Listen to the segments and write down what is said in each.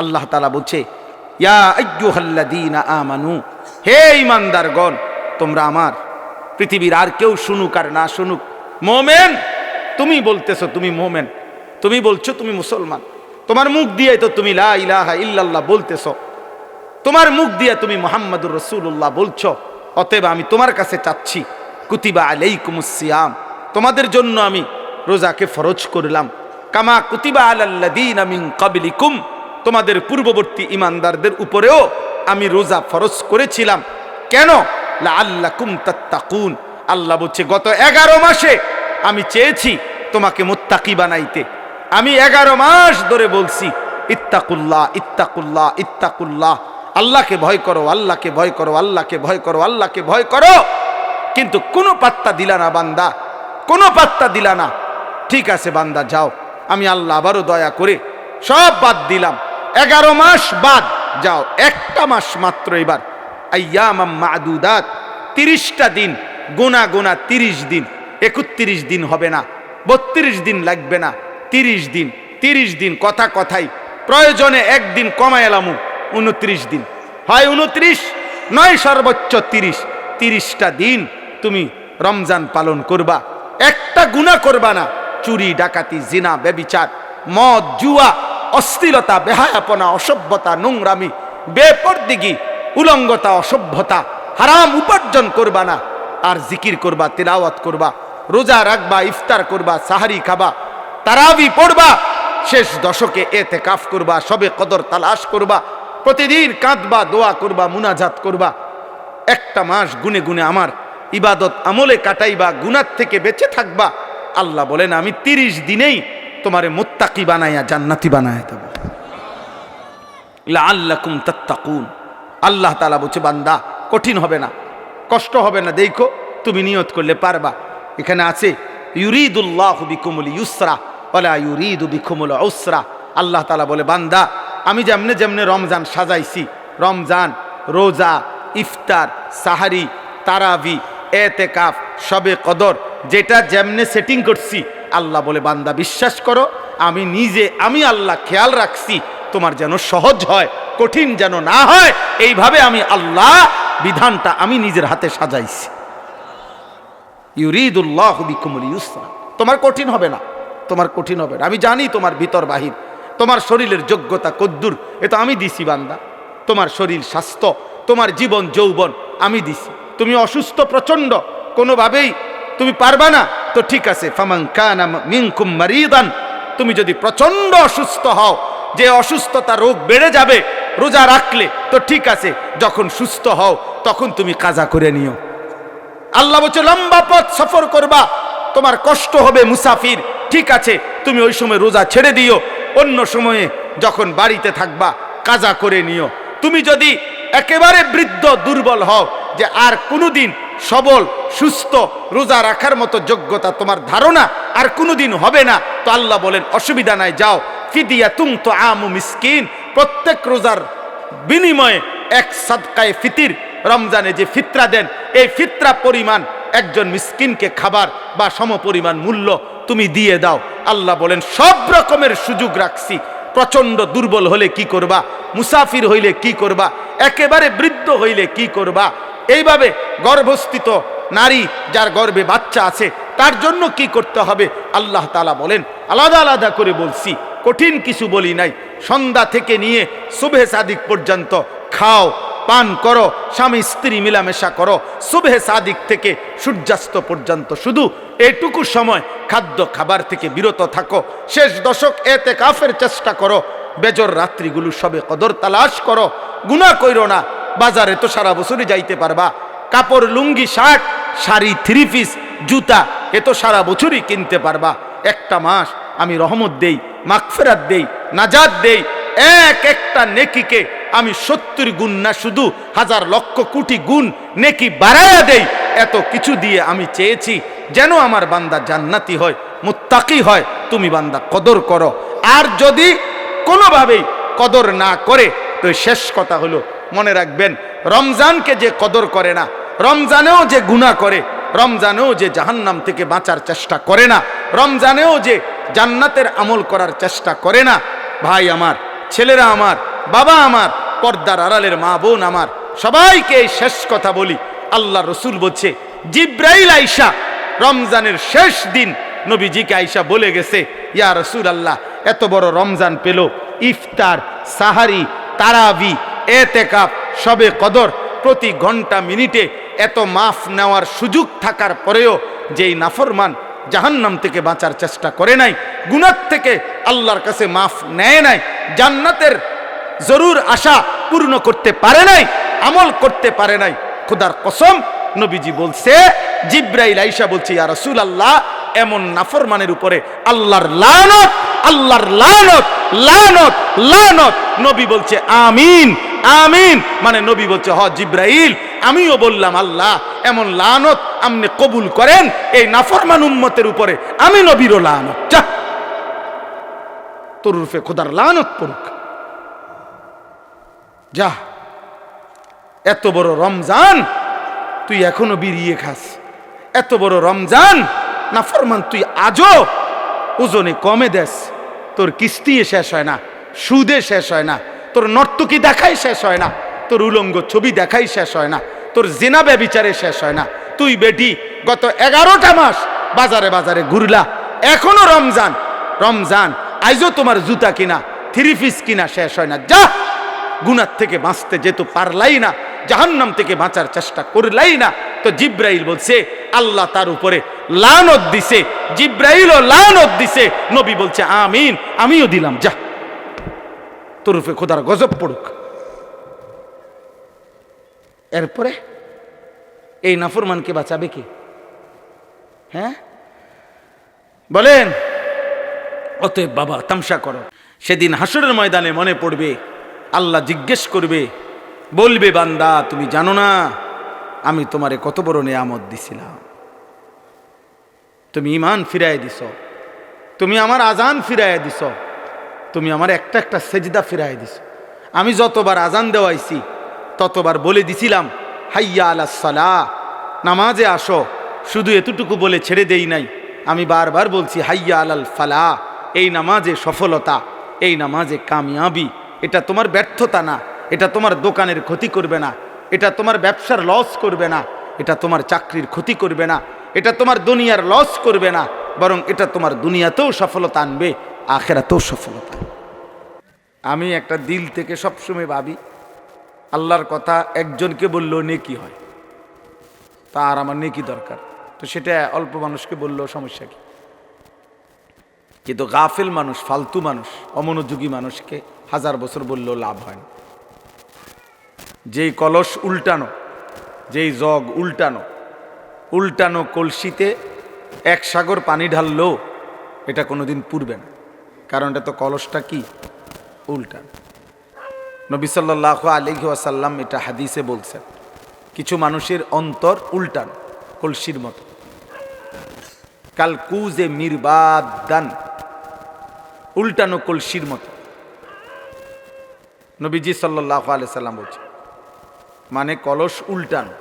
আল্লাহ তাআলা বলছে, ইয়া আইয়ুহাল্লাযীনা আমানু, হে ঈমানদারগণ, তোমরা আমার, পৃথিবীর আর কেউ শুনুক আর না শুনুক, মুমিন তুমি বলতেছো তুমি মুমিন, তুমি বলছো তুমি মুসলমান, তোমার মুখ দিয়ে তো তুমি লা ইলাহা ইল্লাল্লাহ বলতেছো, তোমার মুখ দিয়ে তুমি মুহাম্মাদুর রাসূলুল্লাহ বলছো। অতএব আমি তোমার কাছে চাচ্ছি, কুতিবা আলাইকুমুস সিয়াম, তোমাদের জন্য আমি রোজাকে ফরজ করলাম, কামা কুতিবা আলাল্লাযীনা মিন ক্বাবলিকুম, তোমাদের পূর্ববর্তী ঈমানদারদের উপরেও আমি রোজা ফরজ করেছিলাম। কেন? লাআল্লাকুম তাত্তাকুন, আল্লাহ বলছে গত 11 মাসে আমি চেয়েছি তোমাকে মুত্তাকি বানাইতে। আমি 11 মাস ধরে বলছি ইত্তাকুল্লাহ ইত্তাকুল্লাহ ইত্তাকুল্লাহ, আল্লাহকে ভয় করো, আল্লাহকে ভয় করো, আল্লাহকে ভয় করো, আল্লাহকে ভয় করো, কিন্তু কোনো পাত্তা দিলা না বান্দা, কোনো পাত্তা দিলা না। ঠিক আছে বান্দা যাও, আমি আল্লাহ আবারও দয়া করে সব বাদ দিলাম, 11 মাস বাদ, যাও একটা মাস মাত্র এবার, আইয়ামাম মাদুদাত, 30টা দিন গোনা গোনা, 30 দিন, 31 দিন হবে না, 32 দিন লাগবে না, 30 দিন, 30 দিন কথা কথাই, প্রয়োজনে একদিন কমায় এলামু, 29 দিন, হয় 29 নয় সর্বোচ্চ 30, 30টা দিন তুমি রমজান পালন করবা, একটা গুনাহ করবা না, চুরি ডাকাতি জিনা ব্যভিচার মদ জুয়া অশ্লীলতা বেহায়াপনা অসভ্যতা নোংরামি বেপরদিগি উলঙ্গতা অসভ্যতা হারাম উপার্জন করবা না, আর জিকির করবা, তিলাওয়াত করবা, রোজা রাখবা, ইফতার করবা, সাহারি খাবা, তারাবি পড়বা, শেষ দশকে এতেকাফ করবা, সবে কদর তালাশ করবা, প্রতিদিন কাঁদবা, দোয়া করবা, মুনাজাত করবা, একটা মাস গুনে গুনে আমার ইবাদত আমলে কাটাইবা, গুনাহ থেকে বেঁচে থাকবা। আল্লাহ বলেন আমি 30 দিনেই তোমারে মুত্তাকি বানাইয়া জান্নাতি বানাইয়া দেব, লাআল্লাকুম তাত্তাকুন। আল্লাহ তাআলা বলছে বান্দা কঠিন হবে না, কষ্ট হবে না, দেখো তুমি নিয়ত করলে পারবা। এখানে আছে ইউরিদুল্লাহু বিকুমুল ইউসরা ওয়ালা ইউরিদু বিকুমুল উসরা। আল্লাহ তাআলা বলে বান্দা আমি যেমনে যেমনে রমজান সাজাইছি, রমজান রোজা ইফতার সাহারি তারাবি এতেকাফ শবে কদর, যেটা যেমনে সেটিং করছি, আল্লাহ বলে বান্দা বিশ্বাস করো আমি নিজে, আমি আল্লাহ খেয়াল রাখছি তোমার যেন সহজ হয়, কঠিন যেন না হয়, এইভাবে আমি আল্লাহ বিধানটা আমি নিজের হাতে সাজাইছি। ইউরিদুল্লাহু বিকুমুল ইউসরা, তোমার কঠিন হবে না, তোমার কঠিন হবে না, আমি জানি তোমার ভিতর বাহির, তোমার শরীরের যোগ্যতা কদ্দুর এ তো আমি দিছি বান্দা, তোমার শরীর স্বাস্থ্য তোমার জীবন যৌবন আমি দিছি, তুমি অসুস্থ প্রচন্ড কোনোভাবেই তুমি পারবা না, তো ঠিক আছে, ফামান কানা মিনকুম মারিদান, তুমি যদি প্রচন্ড অসুস্থ হও, যে অসুস্থতা রোগ বেড়ে যাবে রোজা রাখলে, তো ঠিক আছে, যখন সুস্থ হও তখন তুমি কাজা করে নিও। আল্লাহ বলছে লম্বা পথ সফর করবা, তোমার কষ্ট হবে মুসাফির, ঠিক আছে তুমি ওই সময় রোজা ছেড়ে দিও, অন্য সময়ে যখন বাড়িতে থাকবা কাজা করে নিও। তুমি যদি একেবারে বৃদ্ধ দুর্বল হও, যে আর কোনোদিন সবল সুস্থ রোজা রাখার মতো যোগ্যতা তোমার ধারণা আর কোনোদিন হবে না, তো আল্লাহ বলেন অসুবিধা নাই, যাও ফিদিয়াতুন তুআমু মিসকিন, প্রত্যেক রোজার বিনিময়ে এক সাদকায়ে ফিতির, রমজানে যে ফিতরা দেন এই ফিতরা পরিমাণ একজন মিসকিনকে খাবার বা সমপরিমাণ মূল্য তুমি দিয়ে দাও। আল্লাহ বলেন সব রকমের সুযোগ রাখছি, প্রচন্ড দুর্বল হলে কি করবা, মুসাফির হইলে কি করবা, একেবারে বৃদ্ধ হইলে কি করবা, এইভাবে গর্ভস্থিত নারী যার গর্ভে বাচ্চা আছে তার জন্য কি করতে হবে, আল্লাহ তাআলা বলেন আলাদা আলাদা করে বলছি, কঠিন কিছু বলি নাই। সন্ধ্যা থেকে নিয়ে সুবহে সাদিক পর্যন্ত খাও পান করো, স্বামী স্ত্রী মিলামেশা করো, সুবহে সাদিক থেকে সূর্যাস্ত পর্যন্ত শুধু এইটুকু সময় খাদ্য খাবার থেকে বিরত থাকো, শেষ দশক এতেকাফের চেষ্টা করো, বেজর রাত্রিগুলো সবে কদর তালাশ করো, গুনাহ কইরো না, বাজারে তো সারা বছরই যাইতে পারবা, কাপড় লুঙ্গি শার্ট শাড়ি থ্রি পিস জুতা এ তো সারা বছরই কিনতে পারবা। একটা মাস আমি রহমত দেই, মাগফিরাত দেই, নাজাত দেই, এক একটা নেকিকে আমি 70 গুণ না শুধু হাজার লক্ষ কোটি গুণ নেকি বাড়ায়া দেই। এত কিছু দিয়ে আমি চেয়েছি যেন আমার বান্দা জান্নাতি হয়, মুত্তাকি হয়। তুমি বান্দা কদর করো, আর যদি কোনোভাবেই কদর না করে তো শেষ কথা হলো মনে রাখবেন, রমজানকে যে কদর করে না, রমজানেও যে গুনাহ করে, রমজানেও যে জাহান্নাম থেকে বাঁচার চেষ্টা করে না, রমজানেও যে জান্নাতের আমল করার চেষ্টা করে না, ভাই আমার ছেলেরা আমার, বাবা আমার, পর্দার আড়ালের মা বোন আমার, সবাইকে এই শেষ কথা বলি। আল্লাহ রসুল বলছে, জিব্রাইল আইসা রমজানের শেষ দিন নবীজিকে আইসা বলে গেছে, ইয়া রসুল আল্লাহ, এত বড় রমজান পেল, ইফতার, সাহারি, তারাবি, এতেকাফ, শবে কদর, প্রতি ঘন্টা মিনিটে এত মাফ নেওয়ার সুযোগ থাকার পরেও যেই নাফরমান জাহান্নাম থেকে বাঁচার চেষ্টা করে নাই, গুনাহ থেকে আল্লাহর কাছে মাফ নেয় নাই, জান্নাতের জরুর আশা পূর্ণ করতে পারে নাই, আমল করতে পারে নাই, খোদার কসম নবীজি বলছে, জিব্রাইল আইসা বলছে, ইয়া রাসূলুল্লাহ, এমন নাফরমানের উপরে আল্লাহর লানত, আল্লাহর লানত, লানত, লানত। নবী বলছে আমিন, আমিন। মানে নবী বলছে, হ জিব্রাইল, আমিও বললাম আল্লাহ এমন লানত আপনি কবুল করেন এই নাফরমান উম্মতের উপরে, আমি নবীরও লানত, যা তোর রূপে খোদার লানত পড়ুক, যা। এত বড় রমজান তুই এখনো বিড়িয়ে খাস, এত বড় রমজান নাফরমান তুই আজও ওজনে কমে দেস, তোর কিস্তি শেষ হয় না, সুদে শেষ হয় না, তোর নর্তকী দেখাই শেষ হয় না, তোর উলঙ্গ ছবি দেখাই শেষ হয় না, তোর জিনা ব্যভিচারে শেষ হয় না। তুই বেটি গত 11টা মাস বাজারে বাজারে ঘুরলা, এখনো রমজান, রমজান আইজও তোমার জুতা কিনা, থ্রি পিস কিনা শেষ হয় না, যা। গুনার থেকে বাঁচতে যেহেতু পারলাই না, জাহান্নাম থেকে বাঁচার চেষ্টা করলাই না, তো জিব্রাইল বলছে আল্লাহ তার উপরে লানত দিছে, জিব্রাইলও লানত দিছে, নবী বলছে আমিন, আমিও দিলাম, যা তোর উপরে খোদার গজব পড়ুক। এরপরে এই নাফরমানকে বাঁচাবে কি? হ্যাঁ বলেন? অতএব বাবা তামসা করো, সেদিন হাসরের ময়দানে মনে পড়বে, আল্লাহ জিজ্ঞেস করবে, বলবে বান্দা তুমি জানো না আমি তোমারে কত বড় নেয়ামত দিছিলাম, তুমি ঈমান ফিরায় দিছ, তুমি আমার আজান ফিরায় দিছ, তুমি আমার একটা একটা সেজদা ফিরায় দিছ। আমি যতবার আজান দেওয়াইছি ততবার বলে দিছিলাম হাইয়া আলাস সালাহ, নামাজে আসো, শুধু এতটুকু বলে ছেড়ে দেই নাই, আমি বারবার বলছি হাইয়া আলাল ফালাহ, এই নামাজে সফলতা, এই নামাজে কামিয়াবি। এটা তোমার ব্যর্থতা না, এটা তোমার দোকানের ক্ষতি করবে না, এটা তোমার ব্যবসার লস করবে না, এটা তোমার চাকরির ক্ষতি করবে না, এটা তোমার দুনিয়ার লস করবে না, বরং এটা তোমার দুনিয়াতেও সফলতা আনবে, আখেরাতেও সফলতা। আমি একটা দিল থেকে সবসময় ভাবি, আল্লাহর কথা একজনকে বললেও নেকি হয়, তার আমার নেকি দরকার, তো সেটা অল্প মানুষকে বললেও সমস্যা কি? কিন্তু গাফেল মানুষ, ফালতু মানুষ, অমনোযোগী মানুষকে 1000 বছর বললেও লাভ হয় না। যেই কলস উল্টানো, যেই জগ উল্টানো, উল্টানো কলসিতে 1 সাগর পানি ঢাললেও এটা কোনোদিন পুড়বে না, কারণ এটা তো কলসটা কি উল্টানো। নবী সাল্লাল্লাহু আলাইহি ওয়াসাল্লাম এটা হাদিসে বলছেন, কিছু মানুষের অন্তর উল্টানো কলসির মতো, কাল কুজে মিরবাদান, উল্টানো কলসির মতো। নবীজি সাল্লাল্লাহু আলাইহি সাল্লাম বলছেন, মানে কলস উল্টানো,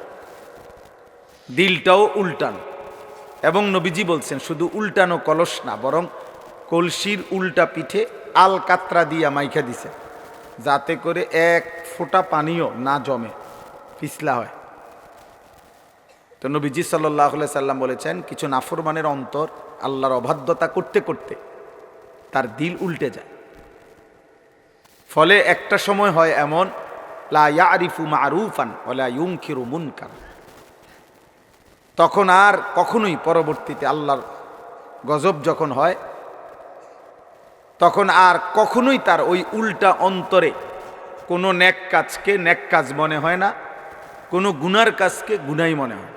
দিলটাও উল্টানো। এবং নবীজি বলছেন শুধু উল্টানো কলস না, বরং কলসির উল্টা পিঠে আল কাতরা দিয়া মাইখা দিছে, যাতে করে 1 ফোঁটা পানিও না জমে, পিছলা হয়। তো নবীজি সাল্লাল্লাহু আলাইহি সাল্লাম বলেছেন, কিছু নাফরমানের অন্তর আল্লাহর অবাধ্যতা করতে করতে তার দিল উল্টে যায়, ফলে একটা সময় হয় এমন, লা ইয়ারিফু মারুফান ওয়ালা ইউনকিরু মুনকার, তখন আর কখনোই পরবর্তীতে আল্লাহর গজব যখন হয়, তখন আর কখনোই তার ওই উল্টা অন্তরে কোনো নেক কাজকে নেক কাজ মনে হয় না, কোনো গুনার কাজকে গুনাই মনে হয়।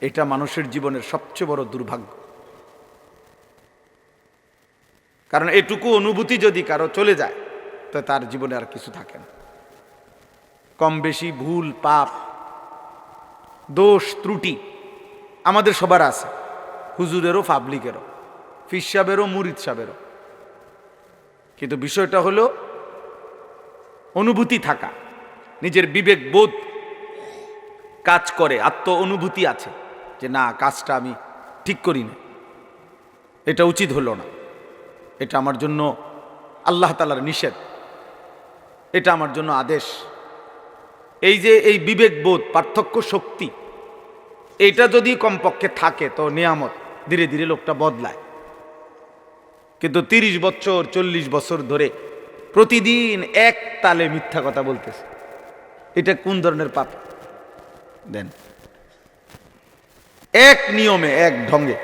এটা মানুষের জীবনের সবচেয়ে বড় দুর্ভাগ্য, কারণ এটুকু অনুভূতি যদি কারো চলে যায় তো তার জীবনে আর কিছু থাকে না। কম বেশি ভুল, পাপ, দোষ, ত্রুটি আমাদের সবার আছে, হুজুরেরও, পাবলিকেরও, ফির সাহেবেরও, মুরিদ সাহেবেরও। কিন্তু বিষয়টা হলো অনুভূতি থাকা, নিজের বিবেক বোধ কাজ করে, আত্ম অনুভূতি আছে যে না, কাজটা আমি ঠিক করি না, এটা উচিত হলো না, এটা আমার জন্য আল্লাহ তাআলার নিষেধ, এটা আমার জন্য আদেশ। এই যে এই বিবেকবোধ, পার্থক্য শক্তি, এটা যদি কমপক্ষে থাকে তো নিয়ামত, ধীরে ধীরে লোকটা বদলায়। কিন্তু 30 বছর 40 বছর ধরে প্রতিদিন এক তালে মিথ্যা কথা বলতেছে, এটা কোন ধরনের পাপ? দেন, এক নিয়মে এক ঢঙ্গে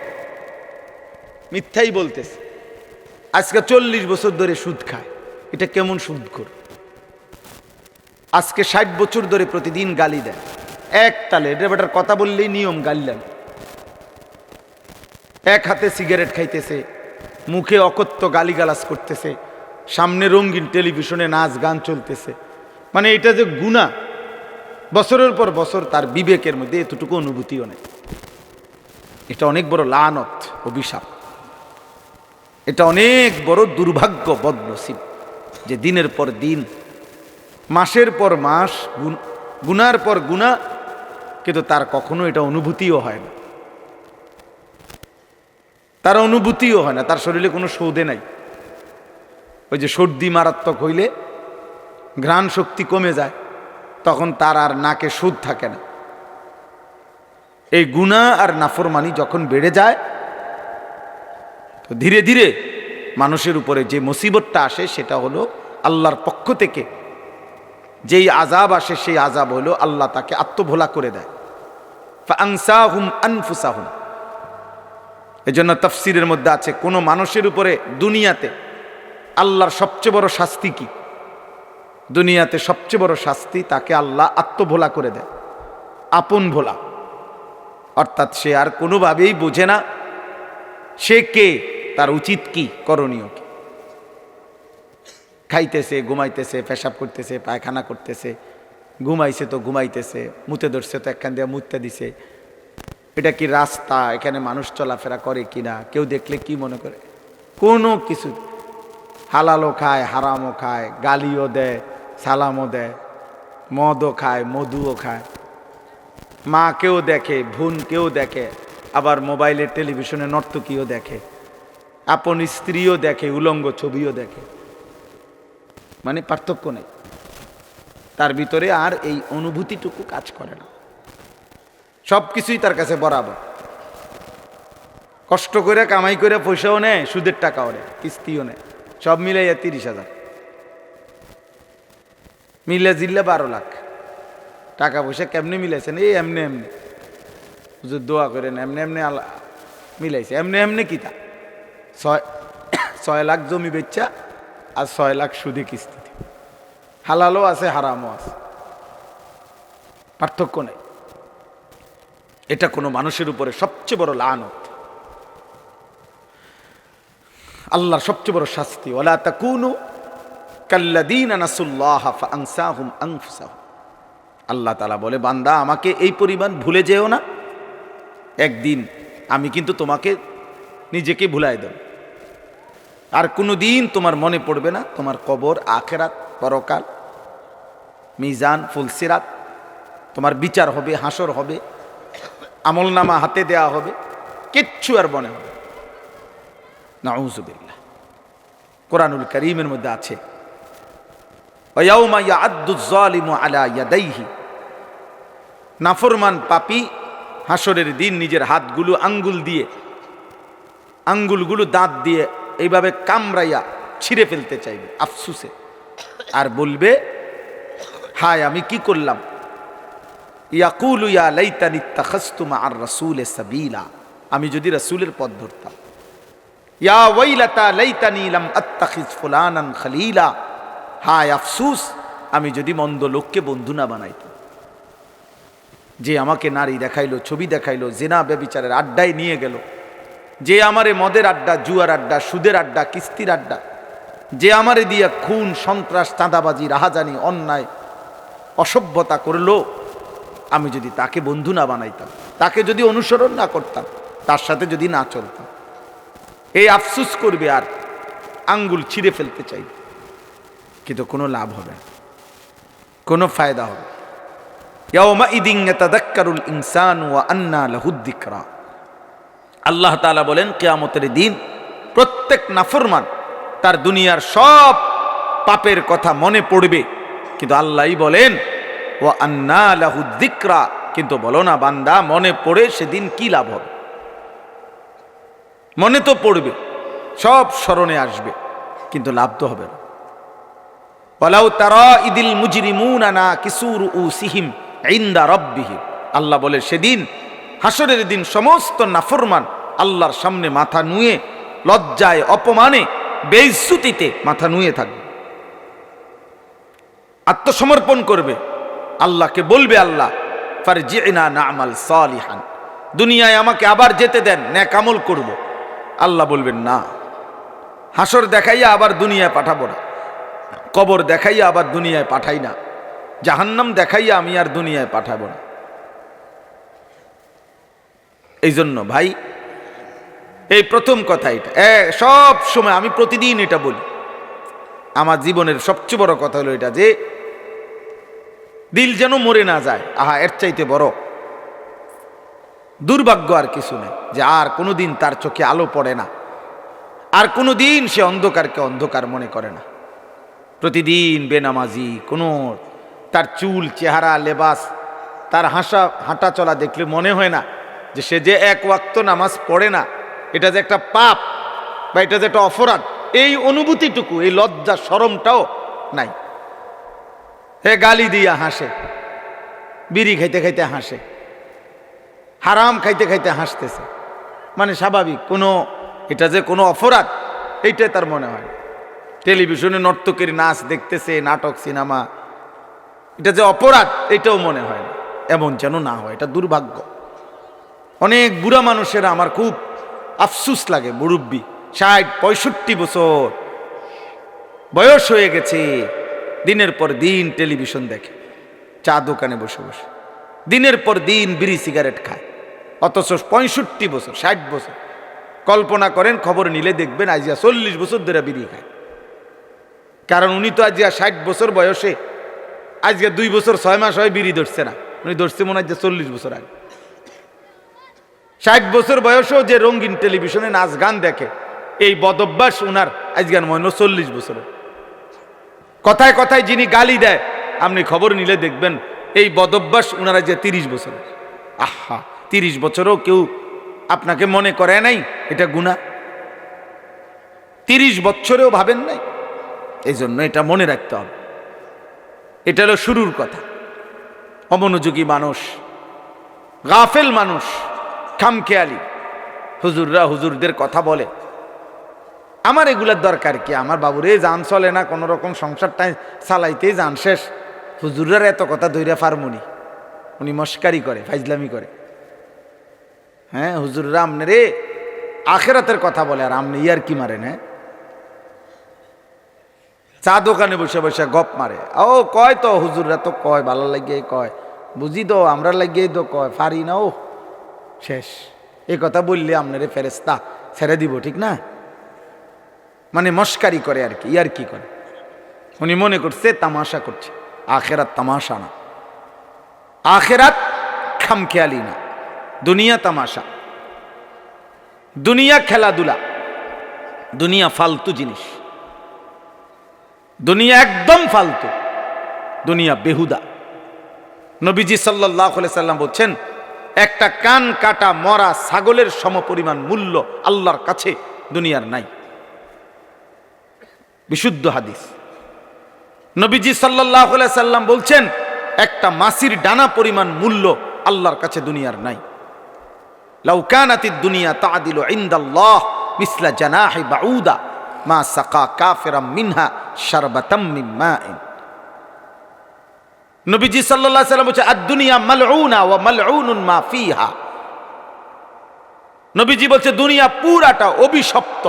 মিথ্যাই বলতেছে। আজকে 40 বছর ধরে সুদ খায়, এটা কেমন সুদখোর? আজকে 60 বছর ধরে প্রতিদিন গালি দেয় এক তালে, এটা বেটার কথা বললেই নিয়ম গালিলেন। এক হাতে সিগারেট খাইতেছে, মুখে অকথ্য গালিগালাজ করতেছে, সামনে রঙিন টেলিভিশনে নাচ গান চলতেছে। মানে এটা যে গুনাহ, বছরের পর বছর তার বিবেকের মধ্যে এতটুকু অনুভূতিও নেই। এটা অনেক বড় লানত, অভিশাপ। এটা অনেক বড় দুর্ভাগ্য, বদনসিব, যে দিনের পর দিন, মাসের পর মাস গুনার পর গুনাহ, কিন্তু তার কখনো এটা অনুভূতিও হয় না। তার অনুভূতিও হয় না, তার শরীরে কোনো সৌদে নাই। ওই যে সর্দি মারাত্মক হইলে ঘ্রাণ শক্তি কমে যায়, তখন তার আর নাকে সুদ থাকে না। এই গুনাহ আর নাফরমানি যখন বেড়ে যায়, তো ধীরে ধীরে মানুষের উপরে যে মুসিবতটা আসে সেটা হলো আল্লাহর পক্ষ থেকে যেই আযাব আসে, সেই আযাব হলো আল্লাহ তাকে আত্মভোলা করে দেয়। ফাআনসাহুম আনফুসাহুম। এজন্য তাফসীরের মধ্যে আছে, কোন মানুষের উপরে দুনিয়াতে আল্লাহর সবচেয়ে বড় শাস্তি কি? দুনিয়াতে সবচেয়ে বড় শাস্তি, তাকে আল্লাহ আত্মভোলা করে দেয়, আপন ভোলা। অর্থাৎ সে আর কোনোভাবেই বোঝে না সে কে, তার উচিত কি, করণীয় কি। খাইতেছে, ঘুমাইতেছে, পেশাব করতেছে, পায়খানা করতেছে, ঘুমাইছে তো ঘুমাইতেছে, মুতে ধরছে তো একখান দিয়ে মুততে দিছে। এটা কি রাস্তা? এখানে মানুষ চলাফেরা করে কিনা, কেউ দেখলে কি মনে করে? কোনো কিছু। হালালও খায়, হারামও খায়, গালিও দেয়, সালামও দেয়, মদও খায়, মধুও খায়, মাকেও দেখে, বোনকেও দেখে, আবার মোবাইলে টেলিভিশনে নর্তকীও দেখে, আপন স্ত্রীও দেখে, উলঙ্গ ছবিও দেখে। মানে পার্থক্য নেই তার ভিতরে, আর এই অনুভূতিটুকু কাজ করে না। সব কিছুই তার কাছে বরাবর। কষ্ট করে কামাই করে পয়সাও নেয়, সুদের টাকাও নেয়, কিস্তিও নেয়, সব মিলাইয়া 30,000, মিলে জিল্লে 12 লাখ টাকা পয়সা। কেমনে মিলাইছেন? এই এমনি এমনি, হুজুর দোয়া করেন, এমনি এমনি মিলাইছে। এমনি এমনি কি তা 6 লাখ জমি বেচা আর 6 লাখ সুদে কিস্তিতে। হালালও আছে, হারামও আছে, পার্থক্য নেই। এটা কোনো মানুষের উপরে সবচেয়ে বড় লানত, আল্লাহর সবচেয়ে বড় শাস্তি। ওয়ালা তাকুনু কাল্লাযীনা নাসুল্লাহা ফাআনসাহুম আনফুসাহুম। আল্লাহ তাআলা বলে, বান্দা আমাকে এই পরিমাণ ভুলে যেও না, একদিন আমি কিন্তু তোমাকে নিজেকে ভুলাই দেব। আর কোনোদিন তোমার মনে পড়বে না তোমার কবর, আখিরাত, পরকাল, মিজান, ফুলসিরাত, তোমার বিচার হবে, হাসর হবে, আমলনামা হাতে দেয়া হবে, কিচ্ছু আর মনে হবে। নাউযুবিল্লাহ। কোরআনুল কারীমের মধ্যে আছে, ওয়ায়াউমা ইয়াআদ্দুয যালিমু আলা ইয়াদাইহি। নাফরমান পাপী হাসরের দিন নিজের হাতগুলো আঙ্গুলগুলো দাঁত দিয়ে এইভাবে কামড়াইয়া ছিঁড়ে ফেলতে চাইবে আফসুসে, আর বলবে, হায় আমি কি করলাম। ইয়াকুলু ইয়া লাইতানি ইত্তাখাযতু মা'আর রাসূলি সাবিলা। আমি যদি রাসূলের পথ ধরতাম। ইয়া ওয়াইলাতা লাইতানি লাম আত্তাখিজ ফুলানান খলিলা। হায় আফসুস, আমি যদি মন্দ লোককে বন্ধু না বানাইতাম। যে আমাকে নারী দেখাইলো, ছবি দেখাইলো, জিনা ব্যভিচারের আড্ডায় নিয়ে গেল, যে আমারে মদের আড্ডা, জুয়ার আড্ডা, সুদের আড্ডা, কিস্তির আড্ডা, যে আমারে দিয়া খুন, সন্ত্রাস, চাঁদাবাজি, রাহাজানি, অন্যায়, অসভ্যতা করলো, আমি যদি তাকে বন্ধু না বানাইতাম, তাকে যদি অনুসরণ না করতাম, তার সাথে যদি না চলতাম, এই আফসুস করবে আর আঙ্গুল ছিঁড়ে ফেলতে চাইবে, কিন্তু কোনো লাভ হবে না, কোনো ফায়দা হবে। ইয়াউমাইদিন ইয়াতাযাক্কারুল ইনসানু ওয়া আন্না লাহুদ যিকরা। আল্লাহ তাআলা বলেন, কিয়ামতের দিন প্রত্যেক নাফরমান তার দুনিয়ার সব পাপের কথা মনে পড়বে, কিন্তু আল্লাহই বলেন ওয়া আন্না লাহু যিকরা, কিন্তু বলো না বান্দা মনে পড়ে সেদিন কি লাভ হবে? মনে তো পড়বে, সব স্মরণে আসবে, কিন্তু লাভ তো হবে না। ওয়ালাউ তারা ইদিল মুজরিমুনা নাকিসু রুউসিহিম ইনদা রাব্বিহিম, আল্লাহ বলে সেদিন হাসরের দিন সমস্ত নাফরমান আল্লাহর সামনে মাথা নুয়ে লজ্জায় অপমানে বেইজ্জতিতে মাথা নুয়ে থাকবে, আত্মসমর্পণ করবে, আল্লাহকে বলবে আল্লাহ ফারজি'না না'মাল সালিহান, দুনিয়ায় আমাকে আবার যেতে দেন, নেক আমল করব। আল্লাহ বলবেন না, হাসর দেখাইয়া আবার দুনিয়ায় পাঠাবো না, কবর দেখাইয়া আবার দুনিয়ায় পাঠাই না, জাহান্নাম দেখাইয়া আমি আর দুনিয়ায় পাঠাবো না। এই জন্য ভাই এই প্রথম কথা, এটা সব সময় আমি প্রতিদিন এটা বলি, আমার জীবনের সবচেয়ে বড় কথা হলো এটা যে দিল যেন মরে না যায়। আহা, এর চাইতে বড় দুর্ভাগ্য আর কিছু নেই, যে আর কোনোদিন তার চোখে আলো পড়ে না, আর কোনোদিন সে অন্ধকারকে অন্ধকার মনে করে না। প্রতিদিন বেনামাজি, কোনো তার চুল, চেহারা, লেবাস, তার হাঁটা চলা দেখলে মনে হয় না যে সে যে এক ওয়াক্ত নামাজ পড়ে না, এটা যে একটা পাপ বা এটা যে একটা অপরাধ, এই অনুভূতিটুকু, এই লজ্জা শরমটাও নাই। হে গালি দিয়া হাসে, বিড়ি খাইতে খাইতে হাসে, হারাম খাইতে খাইতে হাসতেছে, মানে স্বাভাবিক, কোনো এটা যে কোনো অপরাধ এইটাই তার মনে হয়। টেলিভিশনে নর্তকের নাচ দেখতেছে, নাটক, সিনেমা, এটা যে অপরাধ এটাও মনে হয় না। এমন যেন না হয়, এটা দুর্ভাগ্য। অনেক বুড়া মানুষেরা আমার খুব আফসুস লাগে, মুরব্বী 60-65 বছর বয়স হয়ে গেছে, দিনের পর দিন টেলিভিশন দেখে, চা দোকানে বসে বসে দিনের পর দিন বিড়ি সিগারেট খায়, অথচ 65 বছর 60 বছর। কল্পনা করেন, খবর নিলে দেখবেন আজিয়া 40 বছর ধরে বিড়ি খায়। কারণ উনি তো আজিয়া 60 বছর বয়সে, আজকে 2 বছর 6 মাস হয় বিড়ি ধরছে না, উনি ধরছে মনে হয় 40 বছর আগে। 60 বছর বয়সেও যে রঙিন টেলিভিশনে নাচ গান দেখে, এই বদভ্যাস উনার আজকের মনে 40 বছরের। কথায় কথায় যিনি গালি দেয়, আপনি খবর নিলে দেখবেন এই বদভ্যাস উনারা যে 30 বছরের। আহা, 30 বছরেও কেউ আপনাকে মনে করে নাই এটা গুনাহ? 30 বছরেও ভাবেন নাই? এই জন্য এটা মনে রাখতে হবে। এটা হলো শুরুর কথা। অমনোযোগী মানুষ, গাফেল মানুষ, খামখেয়ালি, হুজুররা হুজুরদের কথা বলে, আমার এগুলার দরকার কি? আমার বাবুরে জান চলে না, কোনো রকম সংসারটাই চালাইতেই জান শেষ, হুজুররা এত কথা ধৈর্য ফার্মুনি, উনি মস্কারি করে, ফাইজলামি করে। হ্যাঁ, হুজুররা আমনে রে আখেরাতের কথা বলে, আর আমনে ইয়ার কি মারেন? হ্যাঁ, চা দোকানে বসে বসে গপ মারে। ও কয় তো হুজুররা তো কয়, ভালো লাগিয়ে কয়, বুঝি তো আমরা লাগিয়ে তো কয়, পারি না, ও শেষ। এই কথা বললে আপনারে ফেরেশতা ছেড়ে দিব, ঠিক না? মানে মস্কারি করে আর কি, ইয়ার কি করে। উনি মনে করছে তামাশা করছে। আখেরাত তামাশা না, আখেরাত খামখেয়ালি না, দুনিয়া তামাশা, দুনিয়া খেলাধুলা, দুনিয়া ফালতু জিনিস, দুনিয়া একদম ফালতু, দুনিয়া বেহুদা। নবীজি সাল্লাল্লাহু আলাইহি সাল্লাম বলছেন, একটা কান কাটা মরা ছাগলের সমপরিমাণ মূল্য আল্লাহর কাছে দুনিয়ার নাই। বিশুদ্ধ হাদিস। নবীজি সাল্লাল্লাহু আলাইহি সাল্লাম বলছেন, একটা মাছির ডানা পরিমাণ মূল্য আল্লাহর কাছে দুনিয়ার নাই। লাউ কানাতিদ দুনিয়া তা'দিলু ইনদাল্লাহ মিসলা জানাহি বাউদা মা সাকা কাফিরাম মিনহা শারবাতাম মিন মাইন। নবীজি সাল্লাল্লাহু আলাইহি সাল্লাম বলেন, আদ-দুনিয়া মালউনা ওয়া মালউনুন মা ফিহা। নবীজি বলছে দুনিয়া পুরাটা অভিশপ্ত,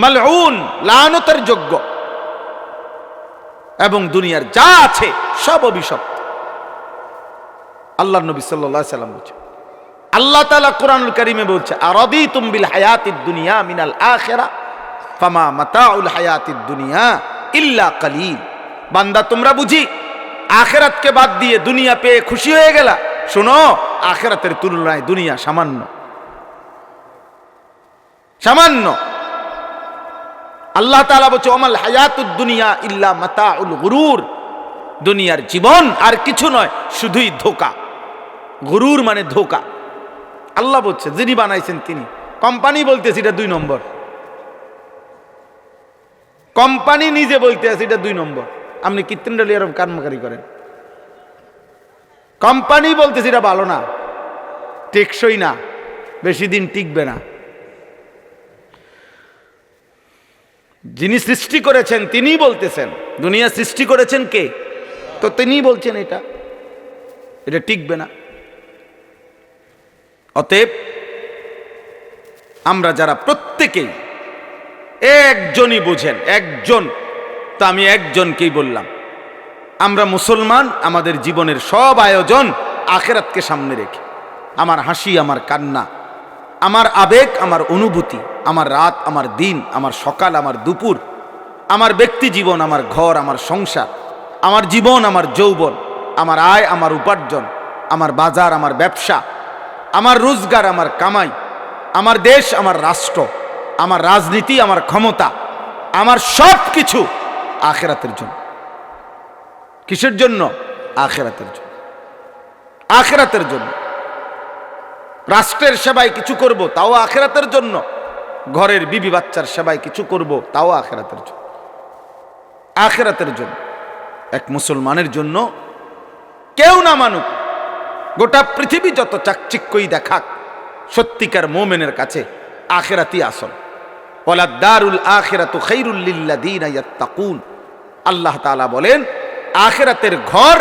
মালউন, লানতের যোগ্য, এবং দুনিয়ার যা আছে সব অভিশপ্ত। আল্লাহর নবী সাল্লাল্লাহু আলাইহি সাল্লাম বলছে, আল্লাহ তাআলা কোরআনুল কারীমে বলছে, আরাদিতুম বিল হায়াতিদ দুনিয়া মিনাল আখিরা ফামা মাতাউল হায়াতিদ দুনিয়া ইল্লা কালিল। বান্দা, তোমরা বুঝি আখিরাতকে বাদ দিয়ে দুনিয়া পেয়ে খুশি হয়ে গেলা? শোনো, আখিরাতের তুলনায় দুনিয়া সামান্য, সামান্য। আল্লাহ তাআলা বলছে ওমাল হায়াতুদ দুনিয়া ইল্লা মাতাউল গুরুর, দুনিয়ার জীবন আর কিছু নয়, শুধুই ধোঁকা। গুরুর মানে ধোঁকা। আল্লাহ বলছে, যিনি বানাইছেন তিনি। কোম্পানি বলতেছে এটা 2 নম্বর, কোম্পানি নিজে বলতে আছে এটা 2 নম্বর। আপনি কৃত্রিম এরকম কারমাকারি করেন। কোম্পানি বলতেছে এটা ভালো না, টেকসই না, বেশি দিন টিকবে না। যিনি সৃষ্টি করেছেন তিনিই বলতেছেন। দুনিয়া সৃষ্টি করেছেন কে? তো তিনিই বলছেন এটা টিকবে না। অতএব আমরা যারা প্রত্যেকেই একজনই বুঝেন, একজন, তা আমি একজনকেই বললাম, আমরা মুসলমান, আমাদের জীবনের সব আয়োজন আখিরাতকে সামনে রেখে। আমার হাসি, আমার কান্না, আমার আবেগ, আমার অনুভূতি, আমার রাত, আমার দিন, আমার সকাল, আমার দুপুর, আমার ব্যক্তি জীবন, আমার ঘর, আমার সংসার, আমার জীবন, আমার যৌবন, আমার আয়, আমার উপার্জন, আমার বাজার, আমার ব্যবসা, আমার রোজগার, আমার কামাই, আমার দেশ, আমার রাষ্ট্র, আমার রাজনীতি, আমার ক্ষমতা, আমার সব কিছু আখিরাতের জন্য। কিসের জন্য? আখিরাতের জন্য। আখিরাতের জন্য। রাষ্ট্রের সেবায় কিছু করব, তাও আখিরাতের জন্য। ঘরের বিবি বাচ্চার সেবায় কিছু করব, তাও আখিরাতের জন্য। আখিরাতের জন্য। এক মুসলমানের জন্য কেউ না মানুক, গোটা পৃথিবী যত চাকচিক্যই দেখাক, সত্যিকার মুমিনের কাছে আখিরাতই আসল। ওয়ালাদ দারুল আখিরাতু খায়রুল লিল্লাযিনা ইয়াত্তাকুন। আল্লাহ তাআলা বলেন, আখিরাতের ঘর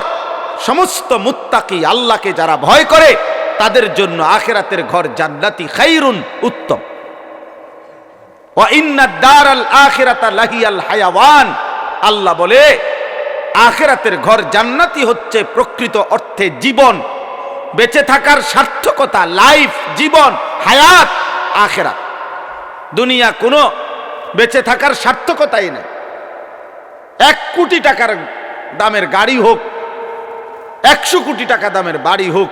সমস্ত মুত্তাকি, আল্লাহকে যারা ভয় করে তাদের জন্য আখিরাতের ঘর জান্নাতি, খায়রুন, উত্তম। ওয়া ইন্নাদ দারাল আখিরাতা লাহিয়াল হায়াওয়ান। আল্লাহ বলে আখিরাতের ঘর জান্নাতি হচ্ছে প্রকৃত অর্থে জীবন, বেঁচে থাকার সার্থকতা, লাইফ, জীবন, হায়াত আখিরাত। দুনিয়া কোনো বেঁচে থাকার সার্থকতাই নেই। 1 কোটি টাকার দামের গাড়ি হোক, 100 কোটি টাকা দামের বাড়ি হোক,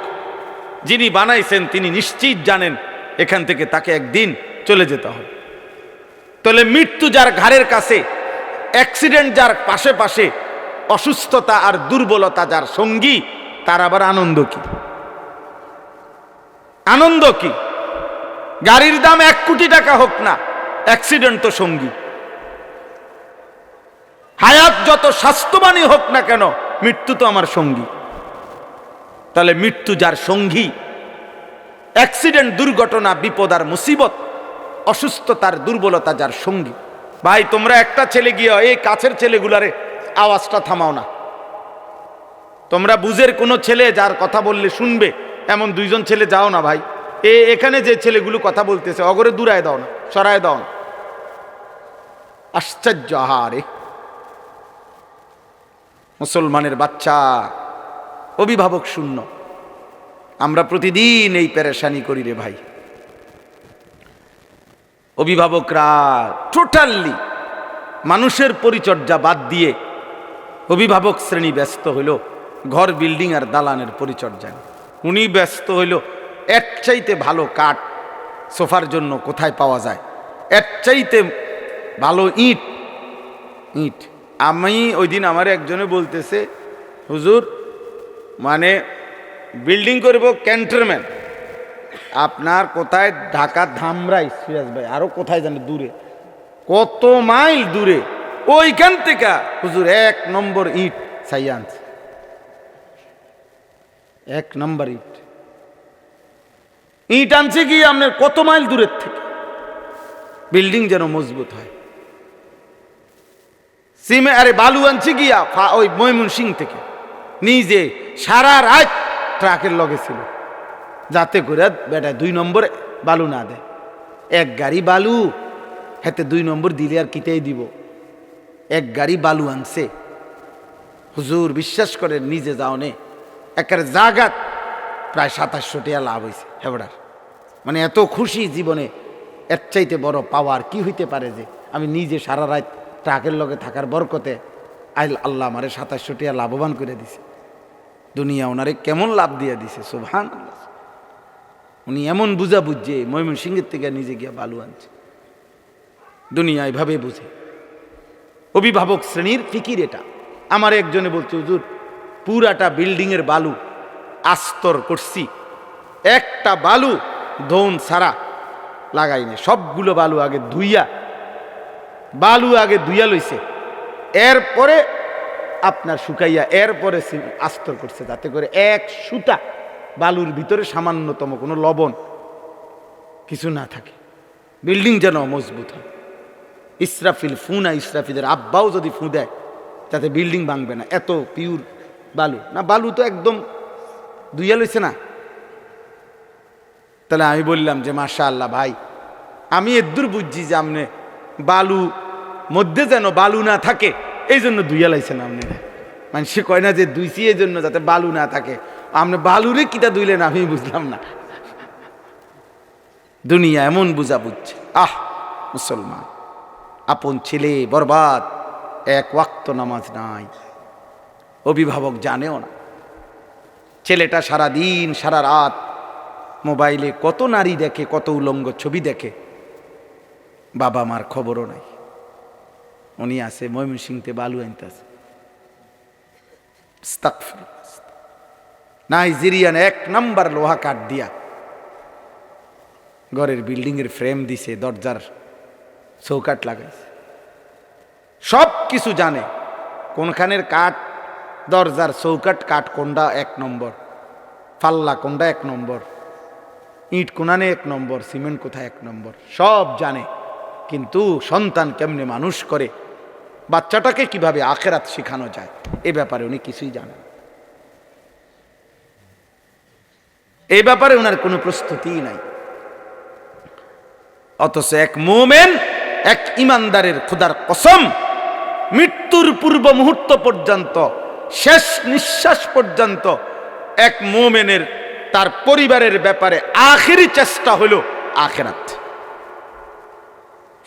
যিনি বানাইছেন তিনি নিশ্চিত জানেন এখান থেকে তাকে একদিন চলে যেতে হবে। তাহলে মৃত্যু যার ঘাড়ের কাছে, অ্যাক্সিডেন্ট যার পাশে পাশে, অসুস্থতা আর দুর্বলতা যার সঙ্গী, তার আবার আনন্দ কি? আনন্দ কি? গাড়ির দাম 1 কোটি টাকা হোক না, অ্যাক্সিডেন্ট তো সঙ্গী। হায়াত যত স্বাস্থ্যবানই হোক না কেন, মৃত্যু তো আমার সঙ্গী। তাহলে মৃত্যু যার সঙ্গী, অ্যাক্সিডেন্ট, দুর্ঘটনা, বিপদ আর মুসিবত, অসুস্থতার দুর্বলতা যার সঙ্গী। ভাই তোমরা একটা ছেলে গিয়ে এই কাছের ছেলেগুলারে আওয়াজটা থামাও না। তোমরা বুঝের কোনো ছেলে যার কথা বললে শুনবে এমন 2 জন ছেলে যাও না ভাই। এখানে যে ছেলেগুলো কথা বলতেছে অগরে দূরায় দাও না, সরায় দাও না। আশ্চর্য! আহারে, মুসলমানের বাচ্চা অভিভাবক শূন্য। আমরা প্রতিদিন এই পেরেশানি করি রে ভাই। অভিভাবকরা টোটালি মানুষের পরিচর্যা বাদ দিয়ে অভিভাবক শ্রেণী ব্যস্ত হইল ঘর, বিল্ডিং আর দালানের পরিচর্যায়। উনি ব্যস্ত হইল এর চাইতে ভালো কাঠ সোফার জন্য কোথায় পাওয়া যায়, এর চাইতে ভালো ইট। আমি ওই দিন আমার একজনে বলতেছে, হুজুর মানে বিল্ডিং করব ক্যান্টনমেন্ট, আপনার কোথায়? ঢাকা ধামরাই, সিরাজ ভাই, আরো কোথায় জানে দূরে, কত মাইল দূরে, ওইখান থেকে হুজুর 1 নম্বর ইট চাইয়া আনছে। 1 নম্বর ইট আনছে কি আপনার কত মাইল দূরের থেকে, বিল্ডিং যেন মজবুত হয়। আরে বালু আনছে গিয়া ওই ময়মনসিংহ থেকে, নিজে সারা রাত ট্রাকের লগে ছিল, যাতে করে বেটা 2 নম্বরে বালু না দেয়। 1 গাড়ি বালু হাতে 2 নম্বর দিলে আর কিতেই দিব। 1 গাড়ি বালু আনছে। হুজুর বিশ্বাস করেন, নিজে যাও নে একের জাগাত প্রায় 2700 টাকা লাভ হয়েছে হেবড়ার। মানে এত খুশি জীবনে, এর চাইতে বড় পাওয়ার কি হইতে পারে যে আমি নিজে সারা রাত ট্রাকের লগে থাকার বরকতে আল্লাহ আমারে 2700 টাকা লাভবান করে দিছে। দুনিয়া ওনারে কেমন লাভ দিয়ে দিছে, সুবহানাল্লাহ। উনি এমন বুঝা বুঝছে ময়মনসিংহের থেকে নিজে গিয়া বালু আনছে। দুনিয়া এভাবে বুঝে। অভিভাবক শ্রেণীর ফিকির এটা। আমার একজনে বলছে, হুজুর পুরাটা বিল্ডিংয়ের বালু আস্তর করছি, একটা বালু ধন সারা লাগাইনি, সবগুলো বালু আগে ধুইয়া লইছে, এরপরে আপনার শুকাইয়া এরপরে আস্তর করছে, যাতে করে এক সুতা বালুর ভিতরে সামান্যতম কোনো লবণ কিছু না থাকে, বিল্ডিং যেন মজবুত হয়। ইসরাফিলের আব্বাও যদি ফু দেয় যাতে বিল্ডিং ভাঙবে না, এত পিওর বালু না, বালু তো একদম ধুইয়া লইছে না। তাহলে আমি বললাম যে মাশাআল্লাহ ভাই, আমি এদূর বুঝছি যে আপনি বালু মধ্যে যেন বালু না থাকে এই জন্য ধুইয়া লাইছেন আপনি। মানে সে কয় না যে ধুইছি এই জন্য যাতে বালু না থাকে, আপনি বালুরে কিটা ধুইলেন আমি বুঝলাম না। দুনিয়া এমন বুঝা বুঝছে। মুসলমান, আপন ছেলে বরবাদ, এক ওয়াক্ত নামাজ নাই, অভিভাবক জানেও না। ছেলেটা সারা দিন সারা রাত মোবাইলে কত নারী দেখে, কত উলঙ্গ ছবি দেখে, বাবা মার খবরও নাই। উনি আছে ময়মনসিংহতে বালু আনতেছে, নাইজেরিয়ান 1 নাম্বার লোহা কাঠ দিয়া ঘরের বিল্ডিং এর ফ্রেম দিছে, দরজার চৌকাঠ লাগাইছে, সব কিছু জানে, কোনখানের কাঠ, দরজার চৌকাঠ কাঠ কোনটা 1 নম্বর, পাল্লা কোনটা 1 নম্বর, ইট কোনানে 1 নম্বর, সিমেন্ট কোথায় 1 নম্বর, সব জানে। কিন্তু সন্তান কেমনে মানুষ করে, বাচ্চাটাকে কিভাবে আখেরাত শেখানো যায়, এ ব্যাপারে উনি কিছুই জানেন। এই ব্যাপারে ওনার কোনো প্রস্তুতি নাই। অথচ এক মুমিন, এক ইমানদারের খোদার কসম, মৃত্যুর পূর্ব মুহূর্ত পর্যন্ত, শেষ নিঃশ্বাস পর্যন্ত এক মুমিনের তার পরিবারের ব্যাপারে আখেরি চেষ্টা হলো আখিরাত।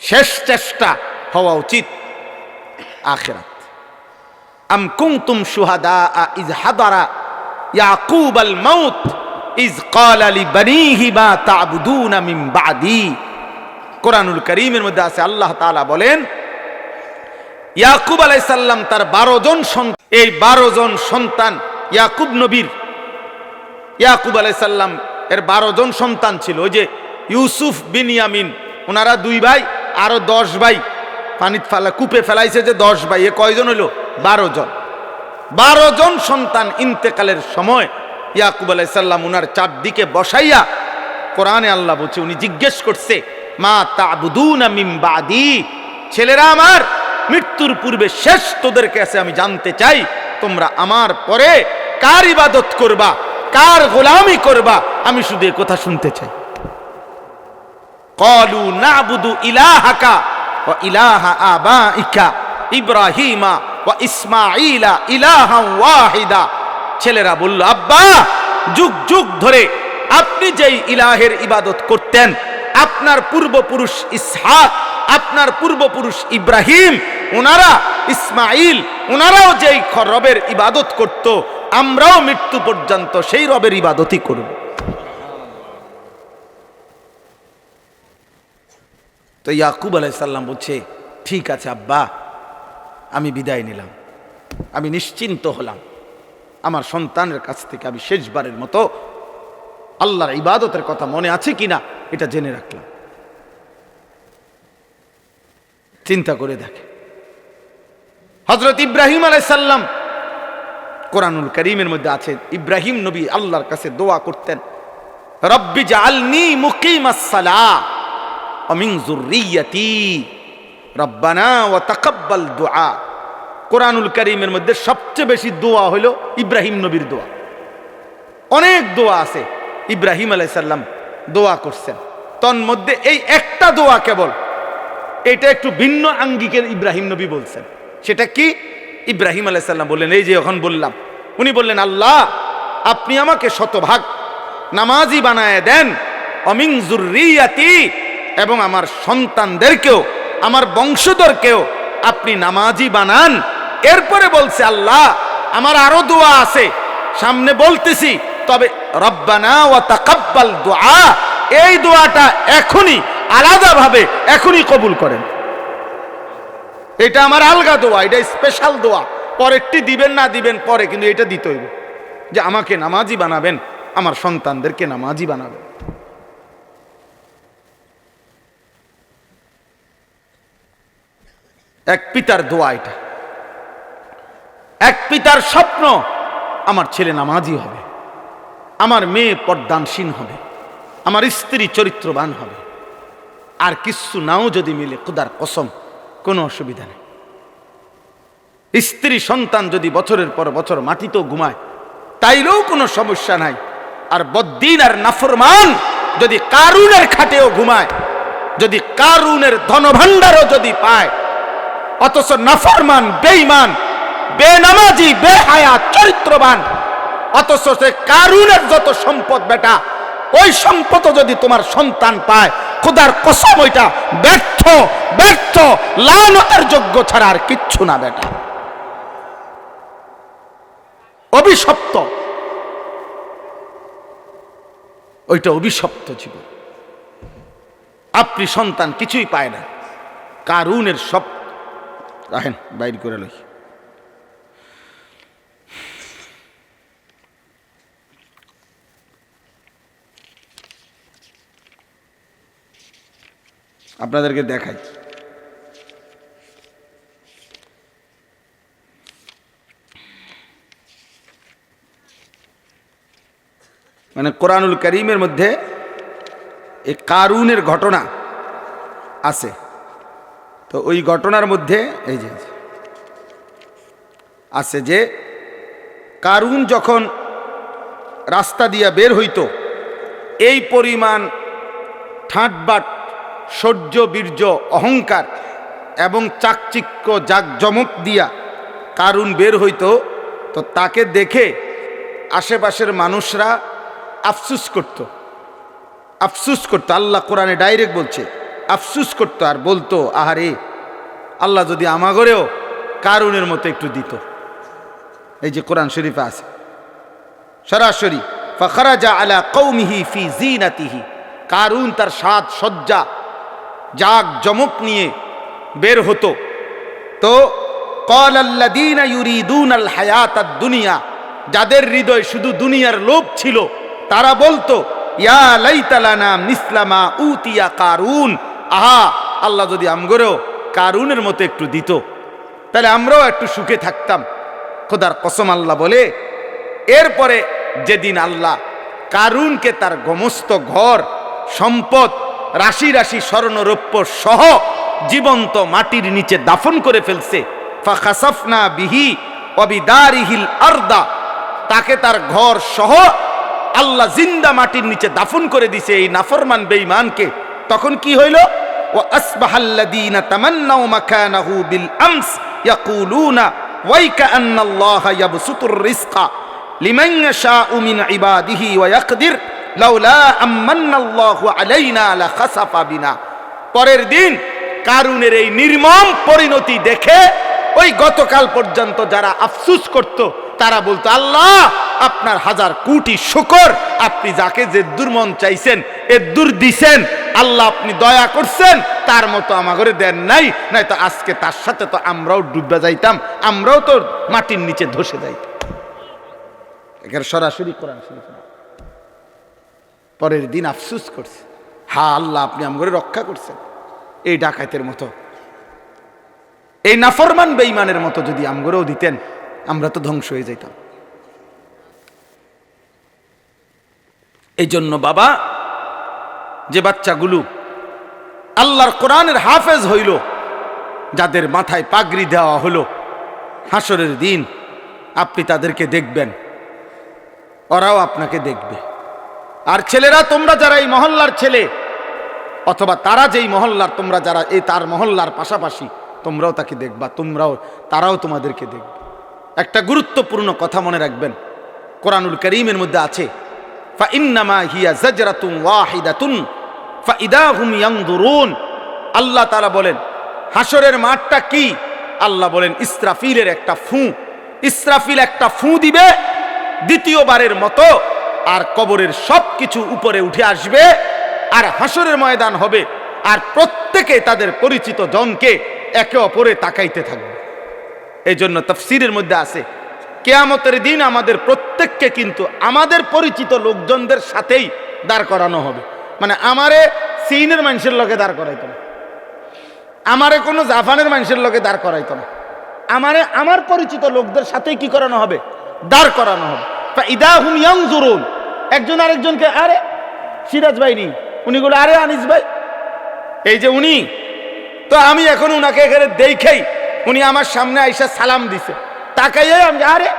শেষ চেষ্টা হওয়া উচিত আখিরাত। আম কুনতুম শুহাদা ইয হাদারা ইয়াকুব আল মাউত ইয ক্বালা লিবানিহি মা তা'বুদুনা মিন বা'দি। কোরআনুল কারীমের মধ্যে আছে, আল্লাহ তাআলা বলেন ইয়াকুব আলাইহিস সালাম তার 12 জন সন্তান, এই 12 জন সন্তান ইয়াকুব নবীর, ইয়াকুব আলাইহিস সালাম এর 12 জন সন্তান ছিল। ওই যে ইউসুফ বিনিয়ামিন, ওনারা 2 ভাই, আরো 10 ভাই পানিতে কূপে ফেলাইছে, যে 10 ভাই, এ কয়জন হইল? 12 জন। 12 জন সন্তান ইন্তেকালের সময় ইয়াকুব আলাইহিস সালাম ওনার চারদিকে বসাইয়া, কোরআনে আল্লাহ বলছে, উনি জিজ্ঞেস করছে মা তা'বুদুনা মিন বাদি, ছেলেরা আমার, মৃত্যুর পূর্বে শেষ তোদের কাছে আমি জানতে চাই তোমরা আমার পরে কার ইবাদত করবা, কার গোলামি করবা, আমি শুধু এই কথা শুনতে চাই। ক্বালু না'বুদু ইলাহাকা ওয়া ইলাহা আবাইকা ইব্রাহিমা ওয়া ইসমাঈলা ইলাহান ওয়াহিদা। ছেলেরা বলল, আব্বা, যুগ যুগ ধরে আপনি যেই ইলাহের ইবাদত করতেন, আপনার পূর্বপুরুষ ইসহাক, আপনার পূর্বপুরুষ ইব্রাহিম, ওনারা ইসমাইল, ওনারাও যেই রবের ইবাদত করত, আমরাও মৃত্যু পর্যন্ত সেই রবের ইবাদতই করব। তো ইয়াকুব আলাইহিস সালাম বলছে, ঠিক আছে আব্বা, আমি বিদায় নিলাম, আমি নিশ্চিন্ত হলাম, আমার সন্তানের কাছ থেকে আমি শেষবারের মতো আল্লাহর ইবাদতের কথা মনে আছে কিনা এটা জেনে রাখলাম। চিন্তা করে দেখে, হযরত ইব্রাহিম আলাইহিস সালাম, কোরআনুল কারীমের মধ্যে আছে, ইব্রাহিম নবী আল্লাহর কাছে দোয়া করতেন, রব্বি জাআলনি মুকিমাস সালাহ ওয়া মিন যুররিয়্যাতি রব্বানা ওয়া তাকাব্বাল দুআ। কোরআনুল কারীমের মধ্যে সবচেয়ে বেশি দোয়া হলো ইব্রাহিম নবীর দোয়া। অনেক দোয়া আছে, ইব্রাহিম আলাইহিস সালাম দোয়া করছেন, তন্মধ্যে এই একটা দোয়া কেবল, এটা একটু ভিন্ন আঙ্গিকের ইব্রাহিম নবী বলছেন। সেটা কি? ইব্রাহিম আলাইহিস সালাম বললেন, এই যে এখন বললাম, উনি বললেন, আল্লাহ আপনি আমাকে শতভাগ নামাজি বানায় দেন, অমিন যুররিয়াতি, এবং আমার সন্তানদেরকেও, আমার বংশধরকেও আপনি নামাজি বানান। এরপরে বলছে, আল্লাহ আমার আরো দোয়া আছে, সামনে বলতেছি, তবে রব্বানা ওয়া তাকাব্বাল দুআ, এই দোয়াটা এখনই আলাদাভাবে এখনই কবুল করেন। এটা আমার আলগা দোয়া, এটা স্পেশাল দোয়া। পরেরটি দিবেন না দিবেন পরে, কিন্তু এটা দিতে হইব যে আমাকে নামাজি বানাবেন, আমার সন্তানদেরকে নামাজি বানাবেন। এক পিতার দোয়া এটা, এক পিতার স্বপ্ন আমার ছেলে নামাজি হবে, আমার মেয়ে পর্দানসীন হবে, আমার স্ত্রী চরিত্রবান হবে। আর কিছু নাও যদি মিলে খোদার কসম কোনো অসুবিধা নেই। স্ত্রী সন্তান যদি বছরের পর বছর মাটিতেও ঘুমায় তাইলেও কোনো সমস্যা নাই। আর বদ্দিন আর নাফরমান যদি কারুনের খাটেও ঘুমায়, যদি কারুনের ধনভাণ্ডারও যদি পায়, অথচ নাফরমান, বেঈমান, বেনামাজি, বেহায়া, চরিত্রবান, অথচ সে কারুনের যত সম্পদ বেটা, ওই সম্পদ যদি তোমার সন্তান পায়, খোদার কসম ওইটা ব্যর্থ, ব্যর্থ, লানতের যোগ্য ছাড়া আর কিচ্ছু না বেটা, অভিশপ্ত, ওইটা অভিশপ্ত জীবন। আপনি সন্তান কিছুই পায় না, কারুনের সব রাখেন বাইর করে লই। আপনাদেরকে দেখাই, মানে কোরআনুল কারীমের মধ্যে এই কারুনের ঘটনা আছে। তো ওই ঘটনার মধ্যে এই যে আছে যে কারুন যখন রাস্তা দিয়া বের হইতো, এই পরিমাণ ঠাটবাট, শৌর্য, বীর্য, অহংকার এবং চাকচিক্য, জাকজমক দিয়া কারুন বের হইতো। তো তাকে দেখে আশেপাশের মানুষরা আফসুস করত, আফসুস করতো। আল্লাহ কোরআনে ডাইরেক্ট বলছে, আফসুস করতো আর বলতো, আহারে আল্লাহ যদি আমাগরেও কারুনের মতো একটু দিত। এই যে কোরআন শরীফে আছে সরাসরি, ফাখরাজা আলা কওমিহি ফি জিনাতিহি, কারুন তার সাজ সজ্জা জাক জমক নিয়ে বের হতো। তো ক্বালাল্লাযীনা ইউরিদুনাল হায়াতাদ দুনিয়া, যাদের হৃদয় শুধু দুনিয়ার লোভ ছিল, তারা বলতো, ইয়া লাইতা লানা মিসলা মা উতিয়া কারুন, আহা আল্লাহ যদি আমগরেও কারুনের মতো একটু দিত, তাহলে আমরাও একটু সুখে থাকতাম। খোদার কসম আল্লাহ বলে, এরপরে যেদিন আল্লাহ কারুনকে তার গমস্ত ঘর, সম্পদ, রাশি রাশি স্বর্ণরৌপ্য সহ জীবন্ত মাটির নিচে দাফন করে ফেলছে, ফাখাসাফনা বিহি ওয়া বিদারিহিল আরদা, তাকে তার ঘর সহ আল্লাহ জিন্দা মাটির নিচে দাফন করে দিছে এই নাফরমান বেঈমানকে। তখন কি হইল? ওয়া আসবাহাল্লাযীনা তামান্নাউ মাকানাহু বিল আমস ইয়াকুলুনা ওয়াইকা আন্নাল্লাহা ইয়াবসুতুর রিজকা লিমান ইয়াশাউ মিন ইবাদিহি ওয়া ইয়াকদির লাউলা আম্মান্নাল্লাহু আলাইনা লাখাসাফা বিনা। পরের দিন কারুনের এই নির্মম পরিণতি দেখে ওই গতকাল পর্যন্ত যারা আফসুস করত, তারা বলতো, আল্লাহ আপনার হাজার কোটি শুকর, আপনি যাকে যে দুর্মন চাইছেন এ দূর দিছেন, আল্লাহ আপনি দয়া করছেন, তার মতো আমাগরে দেন নাই, নাই তো আজকে তার সাথে তো আমরাও ডুবে যাইতাম, আমরাও তো মাটির নিচে ধসে যাইতাম। এখানে সরাসরি কোরআন শরীফ। পরের দিন আফসুস করছে, হা আল্লাহ আপনি আমগরে রক্ষা করছেন। এই ডাকাতের মতো, এই নাফরমান বেঈমানের মতো যদি আমগরেও দিতেন, আমরা তো ধ্বংস হয়ে যেতাম। এই জন্য বাবা, যে বাচ্চাগুলো আল্লাহর কোরআনের হাফেজ হইল, যাদের মাথায় পাগড়ি দেওয়া হলো, হাসরের দিন আপনি তাদেরকে দেখবেন, ওরাও আপনাকে দেখবে। আর ছেলেরা, তোমরা যারা এই মহল্লার ছেলে, অথবা তারা যেই মহল্লার, তোমরা যারা এই তার মহল্লার পাশাপাশি, তোমরাও তাকে দেখবা, তারাও তোমাদেরকে দেখবে। একটা গুরুত্বপূর্ণ কথা মনে রাখবেন, কোরআনুল কারীমের মধ্যে আছে, ফাইন্নামা হিয়া জাজরাতুন ওয়াহিদাতুন ফাইদা হুম ইয়ানজুরুন। আল্লাহ তাআলা বলেন, হাসরের মাঠটা কি? আল্লাহ বলেন, ইসরাফিলের একটা ফু। ইসরাফিল একটা ফু দিবে দ্বিতীয়বারের মতো, আর কবরের সব কিছু উপরে উঠে আসবে, আর হাসরের ময়দান হবে, আর প্রত্যেকে তাদের পরিচিত জনকে একে অপরে তাকাইতে থাকবে। এই জন্য তাফসীরের মধ্যে আছে কিয়ামতের দিন আমাদের প্রত্যেককে কিন্তু আমাদের পরিচিত লোকজনদের সাথেই দাঁড় করানো হবে। মানে আমারে চীনের মানুষের লগে দাঁড় করাইতো না, আমারে কোনো জাপানের মানুষের লগে দাঁড় করাইতো না, আমারে আমার পরিচিত লোকদের সাথেই কি করানো হবে, দাঁড় করানো হবে। ইদা হুম ইয়ানজুরুন, একজন আরেকজনকে, আরে সিরাজ ভাই নি, উনি বলে আরে আনিস ভাই, এই যে উনি, তো আমি এখন উনাকে এখানে দেখেই উনি আমার সামনে আইসা সালাম দিছে, তাকাইয়ে আমি আরে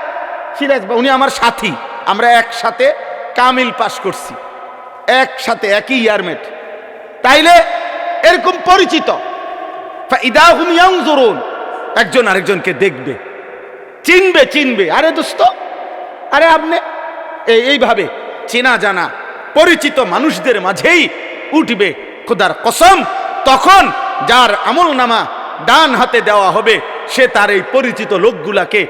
সিরাজ ভাই, উনি আমার সাথী, আমরা একসাথে কামিল পাস করছি, একসাথে একই ইয়ারমেট, তাইলে এরকম পরিচিত। ইদা হুম ইয়ানজুরুন, একজন আরেকজনকে দেখবে, চিনবে চিনবে, আরে দোস্ত, আরে আপনি, এইভাবে চেনা জানা পরিচিত মানুষদের মাঝেই উঠবে খোদার কসম। তখন যার আমল নামা ডান হাতে দেওয়া হবে সে তার এই পরিচিত লোকগুলাকে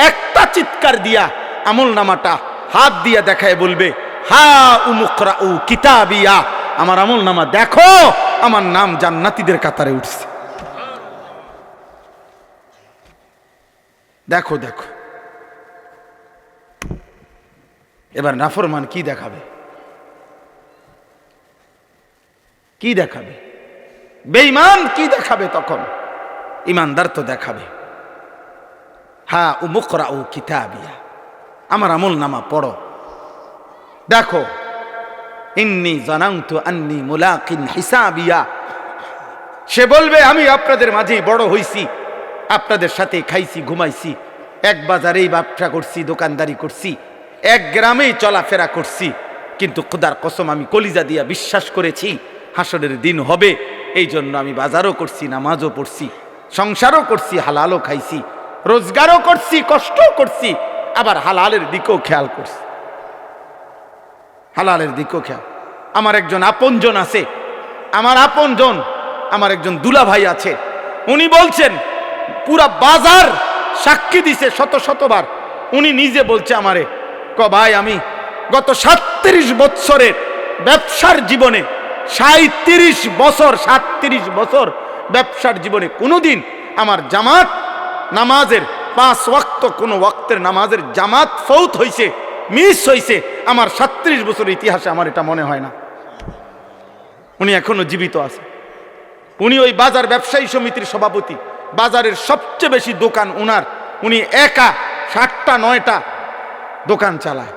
একটা চিৎকার দিয়া আমল নামাটা হাত দিয়া দেখায় বলবে, হা উমুকরাউ কিতাবিয়া, আমার আমল নামা দেখো, আমার নাম জান্নাতীদের কাতারে উঠছে। দেখো দেখো, এবার নাফরমান কি দেখাবে, কি দেখাবে, বেঈমান কি দেখাবে? তখন ইমানদার তো দেখাবে, হা উমুকরাউ কিতাবিয়া, আমার আমল নামা পড়ো, দেখো, ইন্নী জানানতু আন্নী মুলাকিন হিসাবিয়া। সে বলবে আমি আপনাদের মাঝেই বড় হইছি, আপনাদের সাথে খাইছি ঘুমাইছি, এক বাজারেই ব্যবসা করছি, দোকানদারি করছি, এক গ্রামেই চলাফেরা করছি, কিন্তু খোদার কসম আমি কলিজা দিয়া বিশ্বাস করেছি হাসরের দিন হবে। এই জন্য আমি বাজারও করছি, নামাজও পড়ছি, সংসারও করছি, হালালও খাইছি, রোজগারও করছি, কষ্টও করছি, আবার হালালের দিকেও খেয়াল করছি, হালালের দিকেও খেয়াল। আমার একজন আপনজন আছে, আমার আপনজন, আমার একজন দুলা ভাই আছে, উনি বলছেন পুরা বাজার সাক্ষী দিছে শত শতবার, উনি নিজে বলছে আমারে, ভাই আমি গত 37 বছরের ব্যবসার জীবনে 37 বছর ব্যবসার জীবনে কোনোদিন আমার জামাত নামাজের 5 ওয়াক্ত কোনো ওয়াক্তের নামাজের জামাত ফৌত হইছে, মিস হইছে, আমার 37 বছরের ইতিহাসে আমার এটা মনে হয় না। উনি এখনো জীবিত আছে, উনি ওই বাজার ব্যবসায়ী সমিতির সভাপতি, বাজারের সবচেয়ে বেশি দোকান উনার, উনি একা 7টা 9টা দোকান চালায়,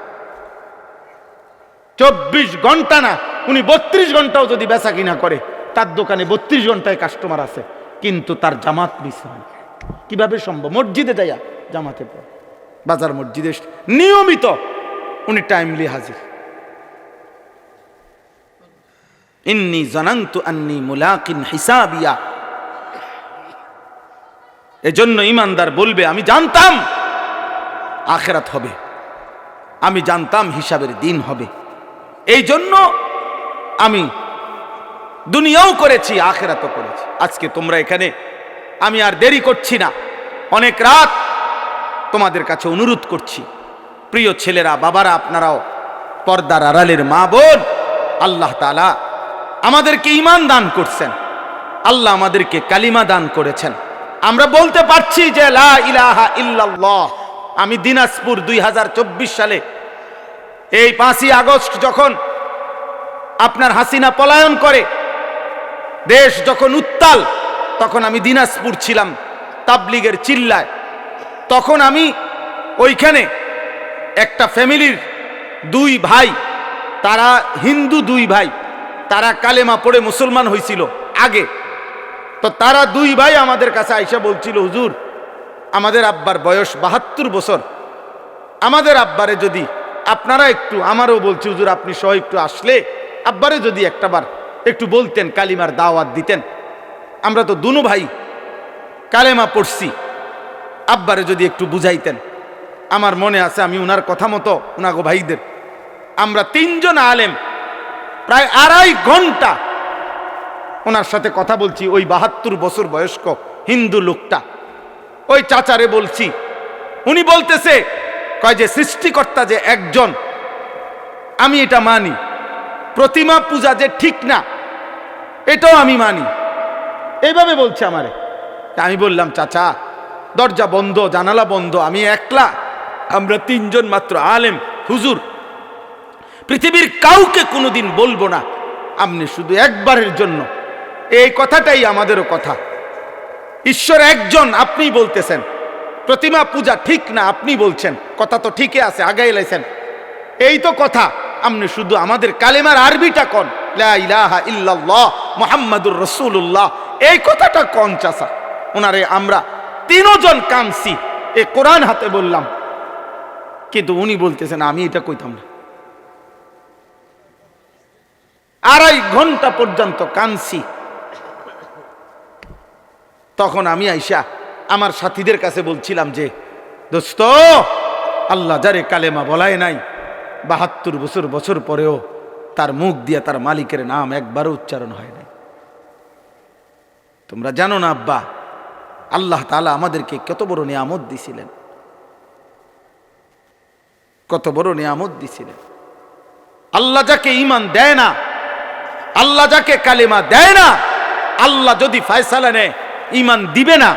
24 ঘন্টা না, উনি 32 ঘন্টাও যদি বেচা কিনা করে, তার দোকানে 32 ঘন্টায় কাস্টমার আছে, কিন্তু তার জামাত মিস হয়। কিভাবে সম্ভব? মসজিদে যাইয়া জামাতে পড়ে, বাজার মসজিদে নিয়মিত উনি টাইমলি হাজির। ইন্নী জানানতু আন্নী মুলাকিন হিসাবিয়া। এজন্য ইমানদার বলবে আমি জানতাম আখিরাত হবে, আমি জানতাম হিসাবের দিন হবে, এই জন্য আমি দুনিয়াও করেছি, আখিরাতও করেছি। আজকে তোমরা এখানে, আমি আর দেরি করছি না, অনেক রাত তোমাদের কাছে অনুরোধ করছি, প্রিয় ছেলেরা, বাবারা, আপনারাও পর্দার আড়ালের মা বোন, আল্লাহ তাআলা আমাদেরকে ঈমান দান করছেন, আল্লাহ আমাদেরকে কালিমা দান করেছেন। আমরা বলতে পারছি যে লা ইলাহা ইল্লাল্লাহ। আমি দিনাজপুর 2024 সালে এই 5ই আগস্ট যখন আপনার হাসিনা পলায়ন করে, দেশ যখন উত্তাল, তখন আমি দিনাজপুর ছিলাম তাবলিগের চিল্লায়। তখন আমি ওইখানে একটা ফ্যামিলির 2 ভাই, তারা হিন্দু 2 ভাই, তারা কালেমা পড়ে মুসলমান হয়েছিল আগে, তো তারা 2 ভাই আমাদের কাছে আইসা বলছিল, হুজুর আমাদের আব্বার বয়স 72 বছর, আমাদের আব্বারে যদি আপনারা একটু, আমারও বলছি হুজুর আপনি সহ একটু আসলে আব্বারে যদি একটাবার একটু বলতেন, কালিমার দাওয়াত দিতেন, আমরা তো দুনো ভাই কালেমা পড়ছি, আব্বারে যদি একটু বুঝাইতেন। আমার মনে আছে আমি উনার কথা মতো উনাগো ভাইদের, আমরা 3 জন আলেম প্রায় 2.5 ঘন্টা ওনার সাথে কথা বলছি। ওই 72 বছর বয়স্ক হিন্দু লোকটা, ওই চাচারে বলছি, উনি বলতেছে কয় যে সৃষ্টিকর্তা যে একজন, আমি এটা মানি, প্রতিমা পূজা যে ঠিক না এটাও আমি মানি, এইভাবে বলছে আমারে। আমি বললাম, চাচা দরজা বন্ধ, জানালা বন্ধ, আমি একলা, আমরা তিনজন মাত্র আলেম হুজুর, পৃথিবীর কাউকে কোনোদিন বলবো না, আপনি শুধু একবারের জন্য, এই কথাটাই আমাদেরও কথা। ঈশ্বর একজন, আপনি বলতেছেন প্রতিমা পূজা ঠিক না, আপনি বলছেন, কথা তো ঠিকই আছে, আগাই লাইছেন, এই তো কথা। আপনি শুধু আমাদের কালেমার আরবিটা কোন, লা ইলাহা ইল্লাল্লাহ মুহাম্মাদুর রাসূলুল্লাহ, এই কথাটা কোন চাচা। ওনারে আমরা তিনজন কানছি, এই কোরআন হাতে বললাম, কিন্তু উনি বলতেছেন আমি এটা কইতাম না। 2.5 ঘন্টা পর্যন্ত কানছি। তখন আমি আইসা আমার সাথীদের কাছে বলছিলাম যে, দোস্ত, আল্লাহ যারে কালেমা বলায় নাই, 72 বছর পরেও তার মুখ দিয়ে তার মালিকের নাম একবারও উচ্চারণ হয় নাই। তোমরা জানো না আব্বা, আল্লাহ তাআলা আমাদেরকে কত বড় নিয়ামত দিছিলেন, কত বড় নিয়ামত দিছিলেন। আল্লাহ যাকে ঈমান দেয় না, আল্লাহ যাকে কালেমা দেয় না, আল্লাহ যদি ফয়সালা নেয় ঈমান দিবে না,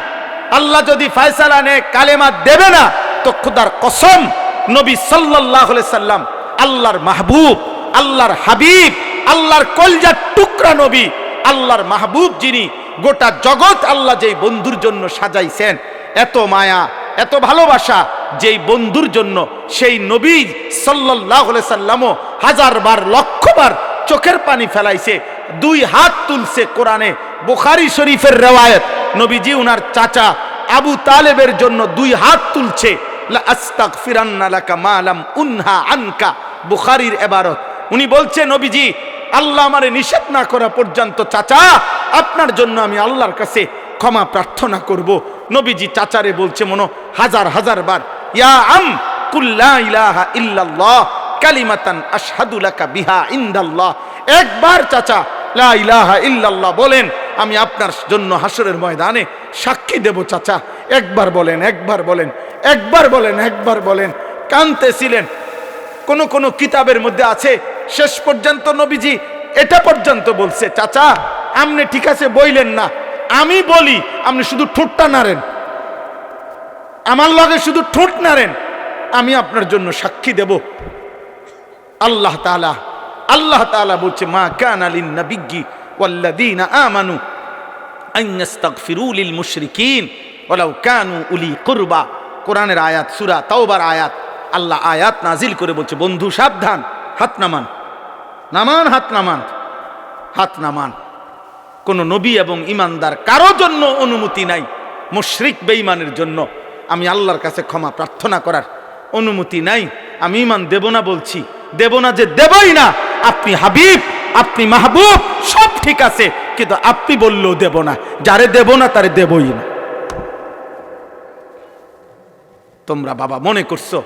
আল্লাহ যদি ফয়সালা নেয় কালেমা দেবে না, তো খোদার কসম নবী সাল্লাল্লাহু আলাইহি সাল্লাম আল্লাহর মাহবুব, আল্লাহর হাবিব, আল্লাহর কলজার টুকরা নবী, আল্লাহর মাহবুব যিনি, গোটা জগৎ আল্লাহ যেই বন্ধুর জন্য সাজাইছেন, এত মায়া এত ভালোবাসা যেই বন্ধুর জন্য, সেই নবী সাল্লাল্লাহু আলাইহি সাল্লামও 1000 বার লক্ষ বার চোখের পানি ফেলাইছে, 2 হাত তুলছে। কোরআনে বুখারী শরীফের রিওয়ায়াত, নবীজি উনার চাচা আবু তালেবের জন্য 2 হাত তুলছে, লা আস্তাগফিরান্না লাকা মা লাম উনহা আনকা, বুখারীর ইবারত। উনি বলছে, নবীজি আল্লাহ আমারে নিষেধ না করা পর্যন্ত চাচা আপনার জন্য আমি আল্লাহর কাছে ক্ষমা প্রার্থনা করব। নবীজি চাচারে বলছে মনো 1000 বার, ইয়া আম কুল লা ইলাহা ইল্লাল্লাহ কালিমাতান আশহাদু লাকা বিহা ইনদাল্লাহ, একবার চাচা লা ইলাহা ইল্লাল্লাহ বলেন, আমি আপনার জন্য হাসরের ময়দানে সাক্ষী দেব। চাচা একবার বলেন, একবার বলেন, একবার বলেন, একবার বলেন। কাঁদতেছিলেন। কোন কিতাবের মধ্যে আছে শেষ পর্যন্ত নবীজি এটা পর্যন্ত বলছে, চাচা আপনি ঠিক আছে বইলেন না, আমি বলি, আপনি শুধু ঠোঁটটা নাড়েন, আমার লগে শুধু ঠোঁট নাড়েন, আমি আপনার জন্য সাক্ষী দেব। আল্লাহ তাআলা বলছে, মা কানা লিন নাবিয়্যি ওয়াল্লাযীনা আমানু আন ইস্তাগফিরু লিল মুশরিকিন ওয়ালাউ কানু উলি কুরবা। কোরআনের আয়াত, সূরা তাওবার আয়াত। আল্লাহ আয়াত নাজিল করে বলছে, বন্ধু সাবধান, হাত নামান, নামান, হাত নামান, হাত নামান। কোন নবী এবং ইমানদার কারো জন্য অনুমতি নাই মুশরিক বেঈমানের জন্য আমি আল্লাহর কাছে ক্ষমা প্রার্থনা করার অনুমতি নাই। আমি ঈমান দেব না বলছি, দেব না যে দেবই না। আপনি হাবিব, আপনি মাহবুব, সব ঠিক আছে, কিন্তু আপনি বললেও দেব না। যারে দেব না তারে দেবই না। তোমরা বাবা মনে করছো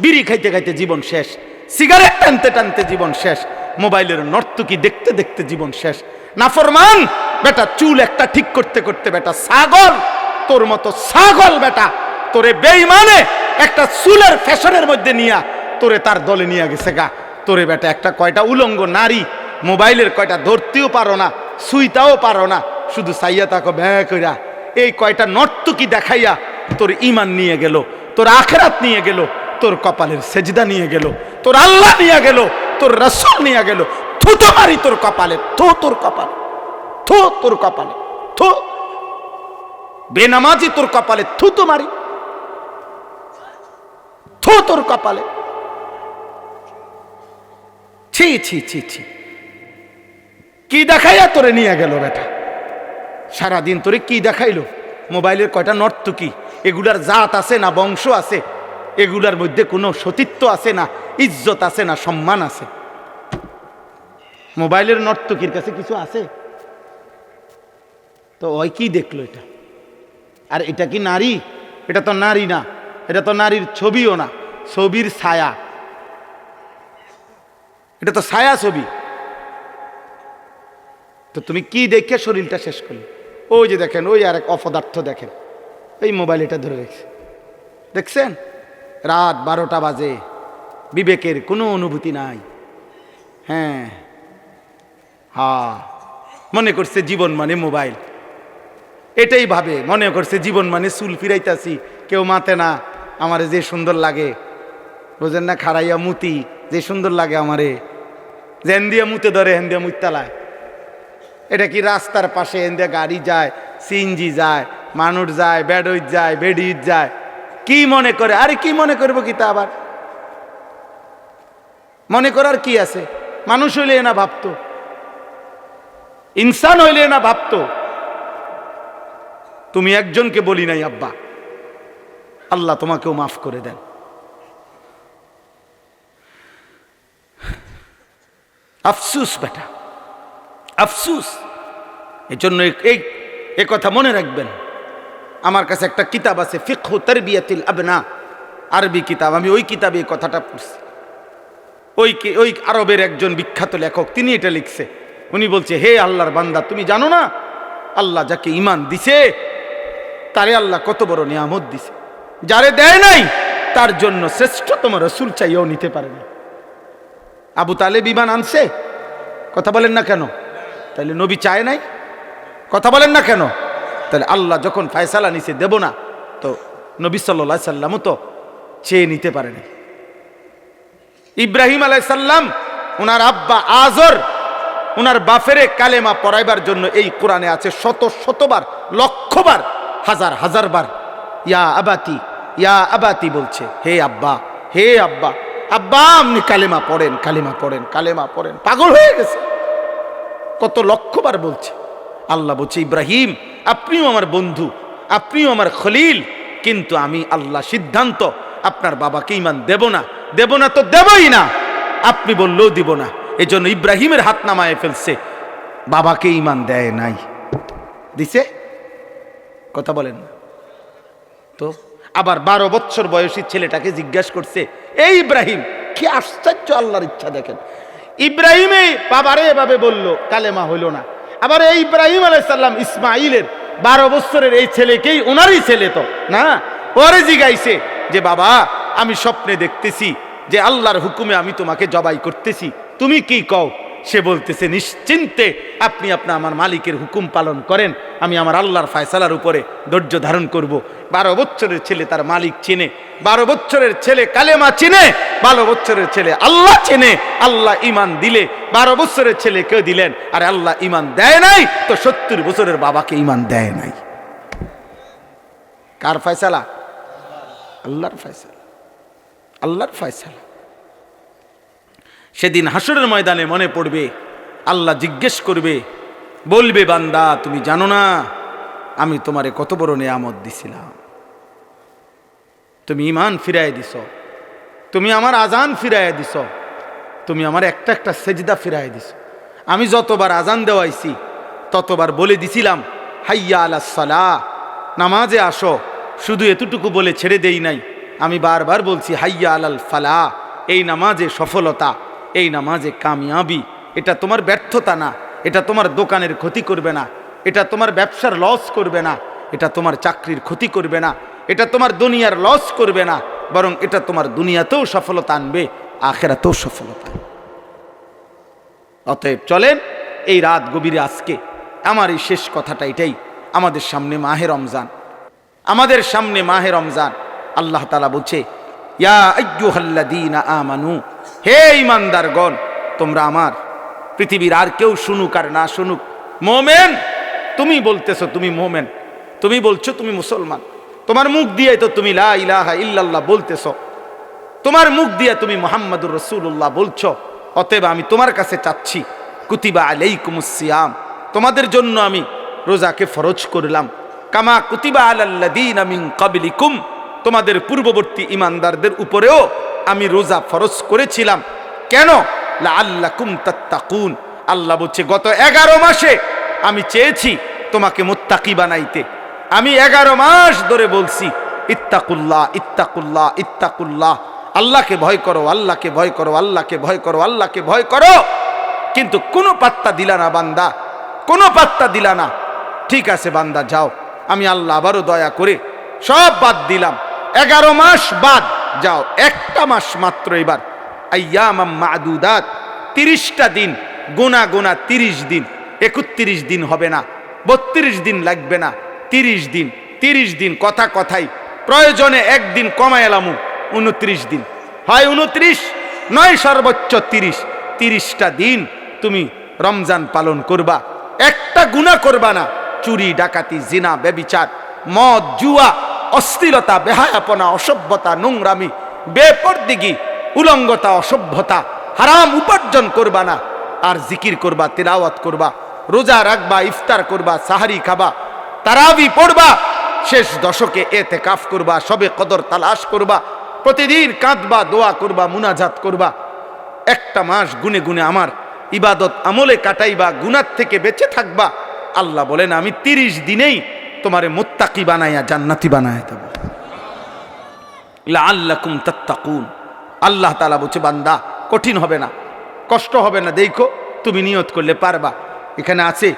বিড়ি খাইতে খাইতে জীবন শেষ, সিগারেট টানতে টানতে জীবন শেষ, মোবাইলের নর্তকী দেখতে দেখতে জীবন শেষ। নাফরমান বেটা, চুল একটা ঠিক করতে করতে বেটা ছাগল, তোর মতো ছাগল বেটা, তোরে বেঈমানে একটা চুলের ফ্যাশনের মধ্যে নিয়া তোরে তার দলে নিয়ে গেছে গা। তোরে বেটা একটা কয়টা উলঙ্গ নারী, মোবাইলের কয়টা ধরতেও পারো না, সুইতাও পারো না, শুধু সাইয়া তাকো ব্যয় কইরা, এই কয়টা নর্তকী দেখাইয়া তোর ঈমান নিয়ে গেল, তোর আখিরাত নিয়ে গেল, তোর কপালের সেজদা নিয়ে গেল, তোর আল্লাহ নিয়ে গেল, তোর রাসূল নিয়ে গেল। থুতো মারি তোর কপালে, থু তোর কপালে, থু তোর কপালে, থু বেনামাজি তোর কপালে, থুতো মারি, থু তোর কপালে। ছি ছি ছি ছি, কি দেখাইয়া তোরে নিয়ে গেল বেটা? সারাদিন তোরে কি দেখাইলো? মোবাইলের কয়টা নর্তকী, এগুলার জাত আছে না বংশ আছে? এগুলার মধ্যে কোনো সতীত্ব আছে না, ইজ্জত আছে না, সম্মান আছে? মোবাইলের নর্তকীর কাছে কিছু আছে? তো ওই কি দেখলো এটা? আর এটা কি নারী? এটা তো নারী না, এটা তো নারীর ছবিও না, ছবির ছায়া, এটা তো ছায়া ছবি। তো তুমি কি দেখে শরীরটা শেষ করলে? ওই যে দেখেন, ওই আর এক অপদার্থ দেখেন, এই মোবাইল এটা ধরে রেখেছে, দেখছেন? রাত 12টা বাজে, বিবেকের কোনো অনুভূতি নাই। মনে করছে জীবন মানে মোবাইল। এটাই ভাবে, মনে করছে জীবন মানে চুল ফিরাইতাছি, কেউ মাতে না, আমারে যে সুন্দর লাগে, বুঝেন না, খাড়াইয়া মুতি যে সুন্দর লাগে আমারে, যেন দিয়া মুতে ধরে হেন দিয়া মুতালায়। এটা কি রাস্তার পাশে হেন দিয়া গাড়ি যায়, সিএনজি যায়, মানুষ যায়, বেডইত যায়, বেডিত যায়, কি মনে করে? আরে কি মনে করবো কি তা আবার মনে করার কি আছে? মানুষ হইলে না ভাবতো, ইনসান হইলে না ভাবতো। তুমি একজনকে বলি নাই আব্বা, আল্লাহ তোমাকেও মাফ করে দেন। আফসুস বেটা, আফসুস। এই জন্য এই কথা মনে রাখবেন। আমার কাছে একটা কিতাব আছে, ফিকহু তারবিয়াতিল আবনা, আরবি কিতাব। আমি ওই কিতাবে এই কথাটা পড়ছি। ওই আরবের একজন বিখ্যাত লেখক, তিনি এটা লিখছে। উনি বলছে, হে আল্লাহর বান্দা, তুমি জানো না আল্লাহ যাকে ঈমান দিছে তারে আল্লাহ কত বড় নিয়ামত দিছে। যারে দেয় নাই তার জন্য শ্রেষ্ঠতম রাসূল চাইও নিতে পারে না। আবু তালেব ঈমান আনছে, কথা বলেন না কেন? তাহলে নবী চায় নাই, কথা বলেন না কেন? তাহলে আল্লাহ যখন ফয়সালা নিছে দেব না, তো নবী সাল্লাল্লাহু আলাইহি সাল্লামও তো চেয়ে নিতে পারে নাই। ইব্রাহিম আলাইহিস সালাম, ওনার আব্বা আজর ওনার বাফেরে কালেমা পড়াইবার জন্য এই কোরআনে আছে শতবার, লক্ষবার, হাজার বার ইয়া আবাতি, ইয়া আবাতি বলছে, হে আব্বা, হে আব্বা, আব্বা আপনি কালেমা পড়েন, কালেমা পড়েন, কালেমা পড়েন। পাগল হয়ে গেছে, কত লক্ষবার বলছে। আল্লাহ বলছে, ইব্রাহিম আপনিও আমার বন্ধু, আপনিও আমার খলিল, কিন্তু আমি আল্লাহ সিদ্ধান্ত আপনার বাবাকে ঈমান দেব না, দেব না তো দেবই না, আপনি বললেও দিব না। এই জন্য ইব্রাহিমের হাত নামায় ফেলছে, বাবাকে ঈমান দেয় নাই, দিছে, কথা বলেন না তো। আবার 12 বছর বয়সী ছেলেটাকে জিজ্ঞাসা করছে, এই ইব্রাহিম, কি আশ্চর্য আল্লাহর ইচ্ছা দেখেন। ইব্রাহিমে বাবারে এভাবে বলল, কালেমা হইল না। আবার এই ইব্রাহিম আলাইহিস সালাম ইসমাইলের 12 বছরের এই ছেলেকেই, ওনারই ছেলে তো না, পরে জিগাইছে যে বাবা আমি স্বপ্নে দেখতেছি যে আল্লাহর হুকুমে আমি তোমাকে জবাই করতেছি, তুমি কি কও? সে বলতেছে, নিশ্চিন্তে আপনি আমার মালিকের হুকুম পালন করেন, আমি আমার আল্লাহর ফয়সালার উপরে ধৈর্য ধারণ করব। 12 বছরের ছেলে তার মালিক চিনে, 12 বছরের ছেলে কালেমা চিনে, 12 বছরের ছেলে আল্লাহ চিনে। আল্লাহ ঈমান দিলে 12 বছরের ছেলে কেউ দিলেন, আর আল্লাহ ঈমান দেয় নাই তো 70 বছরের বাবাকে ঈমান দেয় নাই। কার ফয়সালা? আল্লাহর ফয়সালা, আল্লাহর ফয়সালা। সেদিন হাসরের ময়দানে মনে পড়বে, আল্লাহ জিজ্ঞেস করবে, বলবে, বান্দা তুমি জানো না আমি তোমারে কত বড় নিয়ামত দিছিলাম, তুমি ঈমান ফিরায় দিছ, তুমি আমার আজান ফিরায় দিছ, তুমি আমার একটা একটা সেজদা ফিরায় দিছ। আমি যতবার আজান দেওয়াইছি ততবার বলে দিছিলাম, হাইয়া আলাস সালাহ, নামাজে আসো, শুধু এতটুকু বলে ছেড়ে দেই নাই, আমি বারবার বলছি হাইয়া আলাল ফালাহ, এই নামাজে সফলতা, এই নামাজে কামিয়াবি। এটা তোমার ব্যর্থতা না, এটা তোমার দোকানের ক্ষতি করবে না, এটা তোমার ব্যবসার লস করবে না, এটা তোমার চাকরির ক্ষতি করবে না, এটা তোমার দুনিয়ার লস করবে না, বরং এটা তোমার দুনিয়াতেও সফলতা আনবে, আখিরাতেও সফলতা। অতএব চলেন এই রাত গভীরে আজকে আমার এই শেষ কথাটা এটাই, আমাদের সামনে মাহে রমজান, আমাদের সামনে মাহে রমজান। আল্লাহ তাআলা বলছে, ইয়া আইয়ুহাল্লাযীনা আমানু, হে ঈমানদারগণ, তোমরা আমার, পৃথিবীর আর কেউ শুনুক আর না শুনুক, মোমেন, তুমি বলতেছো তুমি মোমেন, তুমি বলছো তুমি মুসলমান, তোমার মুখ দিয়ে তো তুমি লা ইলাহা ইল্লাল্লাহ বলতেছো, তোমার মুখ দিয়ে তুমি মুহাম্মাদুর রাসূলুল্লাহ বলছো। অতএব আমি তোমার কাছে চাচ্ছি, কুতিবা আলাইকুমুস সিয়াম, তোমাদের জন্য আমি রোজাকে ফরজ করলাম, কামা কুতিবা আলাল্লাযীনা মিন ক্বাবলিকুম, তোমাদের পূর্ববর্তী ঈমানদারদের উপরেও আমি রোজা ফরজ করেছিলাম। কেন? লাআল্লাকুম তাত্তাকুন, আল্লাহ বলছে গত 11 মাসে আমি চেয়েছি তোমাকে মুত্তাকি বানাইতে। আমি 11 মাস ধরে বলছি ইত্তাকুল্লাহ, ইত্তাকুল্লাহ, ইত্তাকুল্লাহ, আল্লাহকে ভয় করো, আল্লাহকে ভয় করো, আল্লাহকে ভয় করো, আল্লাহকে ভয় করো, কিন্তু কোনো পাত্তা দিলা না বান্দা, কোনো পাত্তা দিলা না। ঠিক আছে বান্দা যাও, আমি আল্লাহ আবারও দয়া করে সব বাদ দিলাম, 11 মাস বাদ, যাও একটা মাস মাত্র এবার, আইয়ামাম মাদুদাত, 30টা দিন গোনা গোনা, 30 দিন, 31 দিন হবে না, 32 দিন লাগবে না, 30 দিন, 30 দিন কথা কথাই, প্রয়োজনে একদিন কমায় এলামু, 29 দিন হয়, 29 নয় সর্বোচ্চ 30টা দিন তুমি রমজান পালন করবা। একটা গুনাহ করবা না, চুরি ডাকাতি জিনা ব্যভিচার মদ জুয়া অশ্লীলতা বেহায়াপনা অসভ্যতা নোংরামি বেপরদিগি উলঙ্গতা অসভ্যতা হারাম উপার্জন করবা না। আর জিকির করবা, তিলাওয়াত করবা, রোজা রাখবা, ইফতার করবা, সাহারি খাবা, তারাবি পড়বা, শেষ দশকে এতেকাফ করবা, সবে কদর তালাশ করবা, প্রতিদিন কাঁদবা, দোয়া করবা, মুনাজাত করবা। একটা মাস গুনে গুনে আমার ইবাদত আমলে কাটাইবা, গুনার থেকে বেঁচে থাকবা। আল্লাহ বলেন আমি 30 দিনেই তোমারে মুত্তাকি বানাইয়া জান্নাতি বানাইয়া দেব। লাআল্লাকুম তাত্তাকুন। আল্লাহ তাআলা বলছে বান্দা কঠিন হবে না, কষ্ট হবে না, দেখো তুমি নিয়ত করলে পারবা। এখানে আছে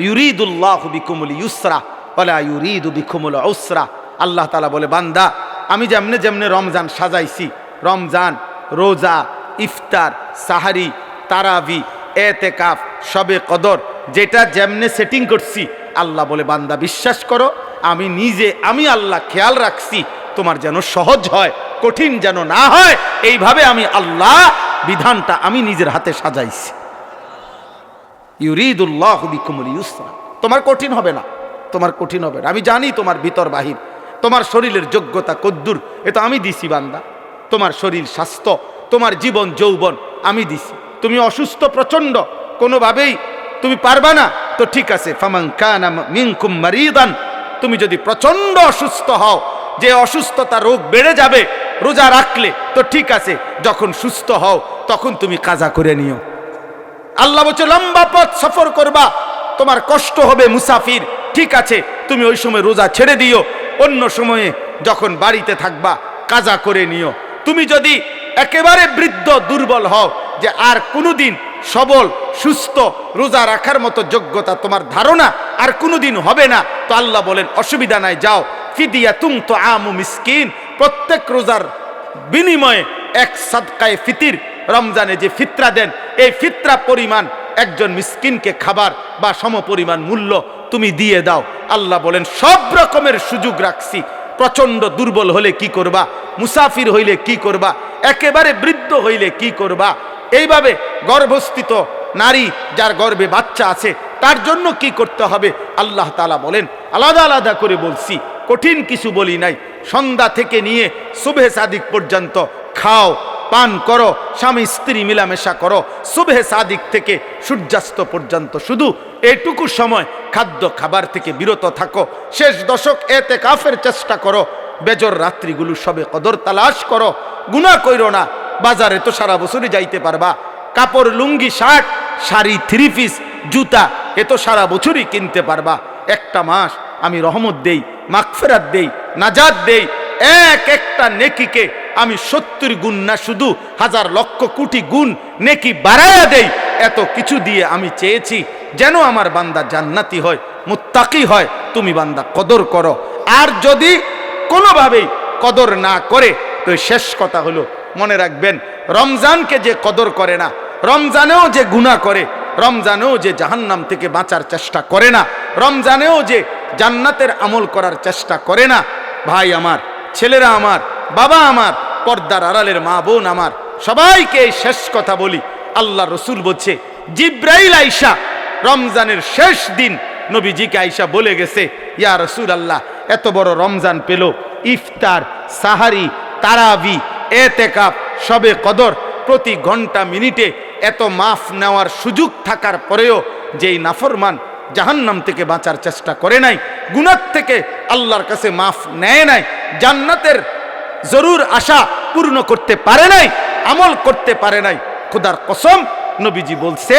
ইউরিদুল্লাহু বিকুমুল ইউসরা ওয়ালা ইউরিদু বিকুমুল উসরা। আল্লাহ তাআলা বলে বান্দা আমি যেমনে যেমনে রমজান সাজাইছি, রমজান রোজা ইফতার সাহারি তারাবি এতেকাফ শবে কদর যেটা যেমনে সেটিং করছি, আল্লাহ বলে বান্দা বিশ্বাস করো আমি নিজে আমি আল্লাহ খেয়াল রাখছি তোমার যেন সহজ হয়, কঠিন যেন না হয়। এইভাবে আমি আল্লাহ বিধানটা আমি নিজের হাতে সাজাইছি। ইউরিদুল্লাহু বিকুমুল ইউসরা, তোমার কঠিন হবে না, তোমার কঠিন হবে না। আমি জানি তোমার ভিতর বাহির, তোমার শরীরের যোগ্যতা কদ্দুর এটা আমি দিছি বান্দা। তোমার শরীর স্বাস্থ্য, তোমার জীবন যৌবন আমি দিছি। তুমি অসুস্থ প্রচন্ড, কোনোভাবেই তুমি পারবা না, তো ঠিক আছে। ফামান কানা মিনকুম মারিদান, তুমি যদি প্রচন্ড অসুস্থ হও, যে অসুস্থতা রোগ বেড়ে যাবে রোজা রাখলে, তো ঠিক আছে, যখন সুস্থ হও তখন তুমি কাজা করে নিও। আল্লাহ বলছে লম্বা পথ সফর করবা, তোমার কষ্ট হবে মুসাফির, ঠিক আছে তুমি ওই সময় রোজা ছেড়ে দিও, অন্য সময়ে যখন বাড়িতে থাকবা কাজা করে নিও। তুমি যদি একেবারে বৃদ্ধ দুর্বল হও যে আর কোনোদিন সবল সুস্থ রোজা রাখার মতো যোগ্যতা তোমার ধারণা আর কোনোদিন হবে না, তো আল্লাহ বলেন অসুবিধা নাই, যাও ফিদিয়াতুম তুআমু মিসকিন, প্রত্যেক রোজার বিনিময়ে এক সাদকায়ে ফিতির, রমজানে যে ফিতরা দেন এই ফিতরা পরিমাণ একজন মিসকিনকে খাবার বা সমপরিমাণ মূল্য তুমি দিয়ে দাও। আল্লাহ বলেন সব রকমের সুযোগ রাখছি। প্রচন্ড দুর্বল হলে কি করবা, মুসাফির হইলে কি করবা, একেবারে বৃদ্ধ হইলে কি করবা, এইভাবে গর্ভস্থিত নারী যার গর্ভে বাচ্চা আছে তার জন্য কি করতে হবে আল্লাহ তাআলা বলেন। আলাদা আলাদা করে বলছি, কঠিন কিছু বলি নাই। সন্ধ্যা থেকে নিয়ে সুবহে সাদিক পর্যন্ত খাও পান করো, স্বামী স্ত্রী মিলামেশা করো, সুবহে সাদিক থেকে সূর্যাস্ত পর্যন্ত শুধু এইটুকু সময় খাদ্য খাবার থেকে বিরত থাকো। শেষ দশক এতেকাফের চেষ্টা করো, বেজর রাত্রিগুলো সবে কদর তালাশ করো, গুনাহ কইরো না। বাজারে তো সারা বছরই যাইতে পারবা, কাপড় লুঙ্গি শার্ট শাড়ি থ্রি পিস জুতা এ তো সারা বছরই কিনতে পারবা। একটা মাস আমি রহমত দেই, মাগফিরাত দেই, নাজাত দেই, এক একটা নেকিকে আমি 70 গুণ না শুধু হাজার লক্ষ কোটি গুণ নেকি বাড়ায়া দেই। এত কিছু দিয়ে আমি চেয়েছি যেন আমার বান্দা জান্নাতি হয়, মুত্তাকি হয়। তুমি বান্দা কদর করো, আর যদি কোনোভাবেই কদর না করে তো শেষ কথা হলো মনে রাখবেন রমজানকে যে কদর করে না, রমজানেও যে গুনাহ করে, রমজানেও যে জাহান্নাম থেকে বাঁচার চেষ্টা করে না, রমজানেও যে জান্নাতের আমল করার চেষ্টা করে না, ভাই আমার, ছেলেরা আমার, বাবা আমার, পর্দার আড়ালের মা বোন আমার, সবাইকে এই শেষ কথা বলি। আল্লাহ রসুল বলছে জিব্রাইল আইসা রমজানের শেষ দিন নবীজিকে আইসা বলে গেছে, ইয়া রসুল আল্লাহ এত বড় রমজান পেল, ইফতার সাহারি তারাবি এতেকাফ শবে কদর প্রতি ঘন্টা মিনিটে এত মাফ নেওয়ার সুযোগ থাকার পরেও যেই নাফরমান জাহান্নাম থেকে বাঁচার চেষ্টা করে নাই, গুনাহ থেকে আল্লাহর কাছে মাফ নেয় নাই, জান্নাতের জরুর আশা পূর্ণ করতে পারে নাই, আমল করতে পারে নাই, খোদার কসম নবীজি বলছে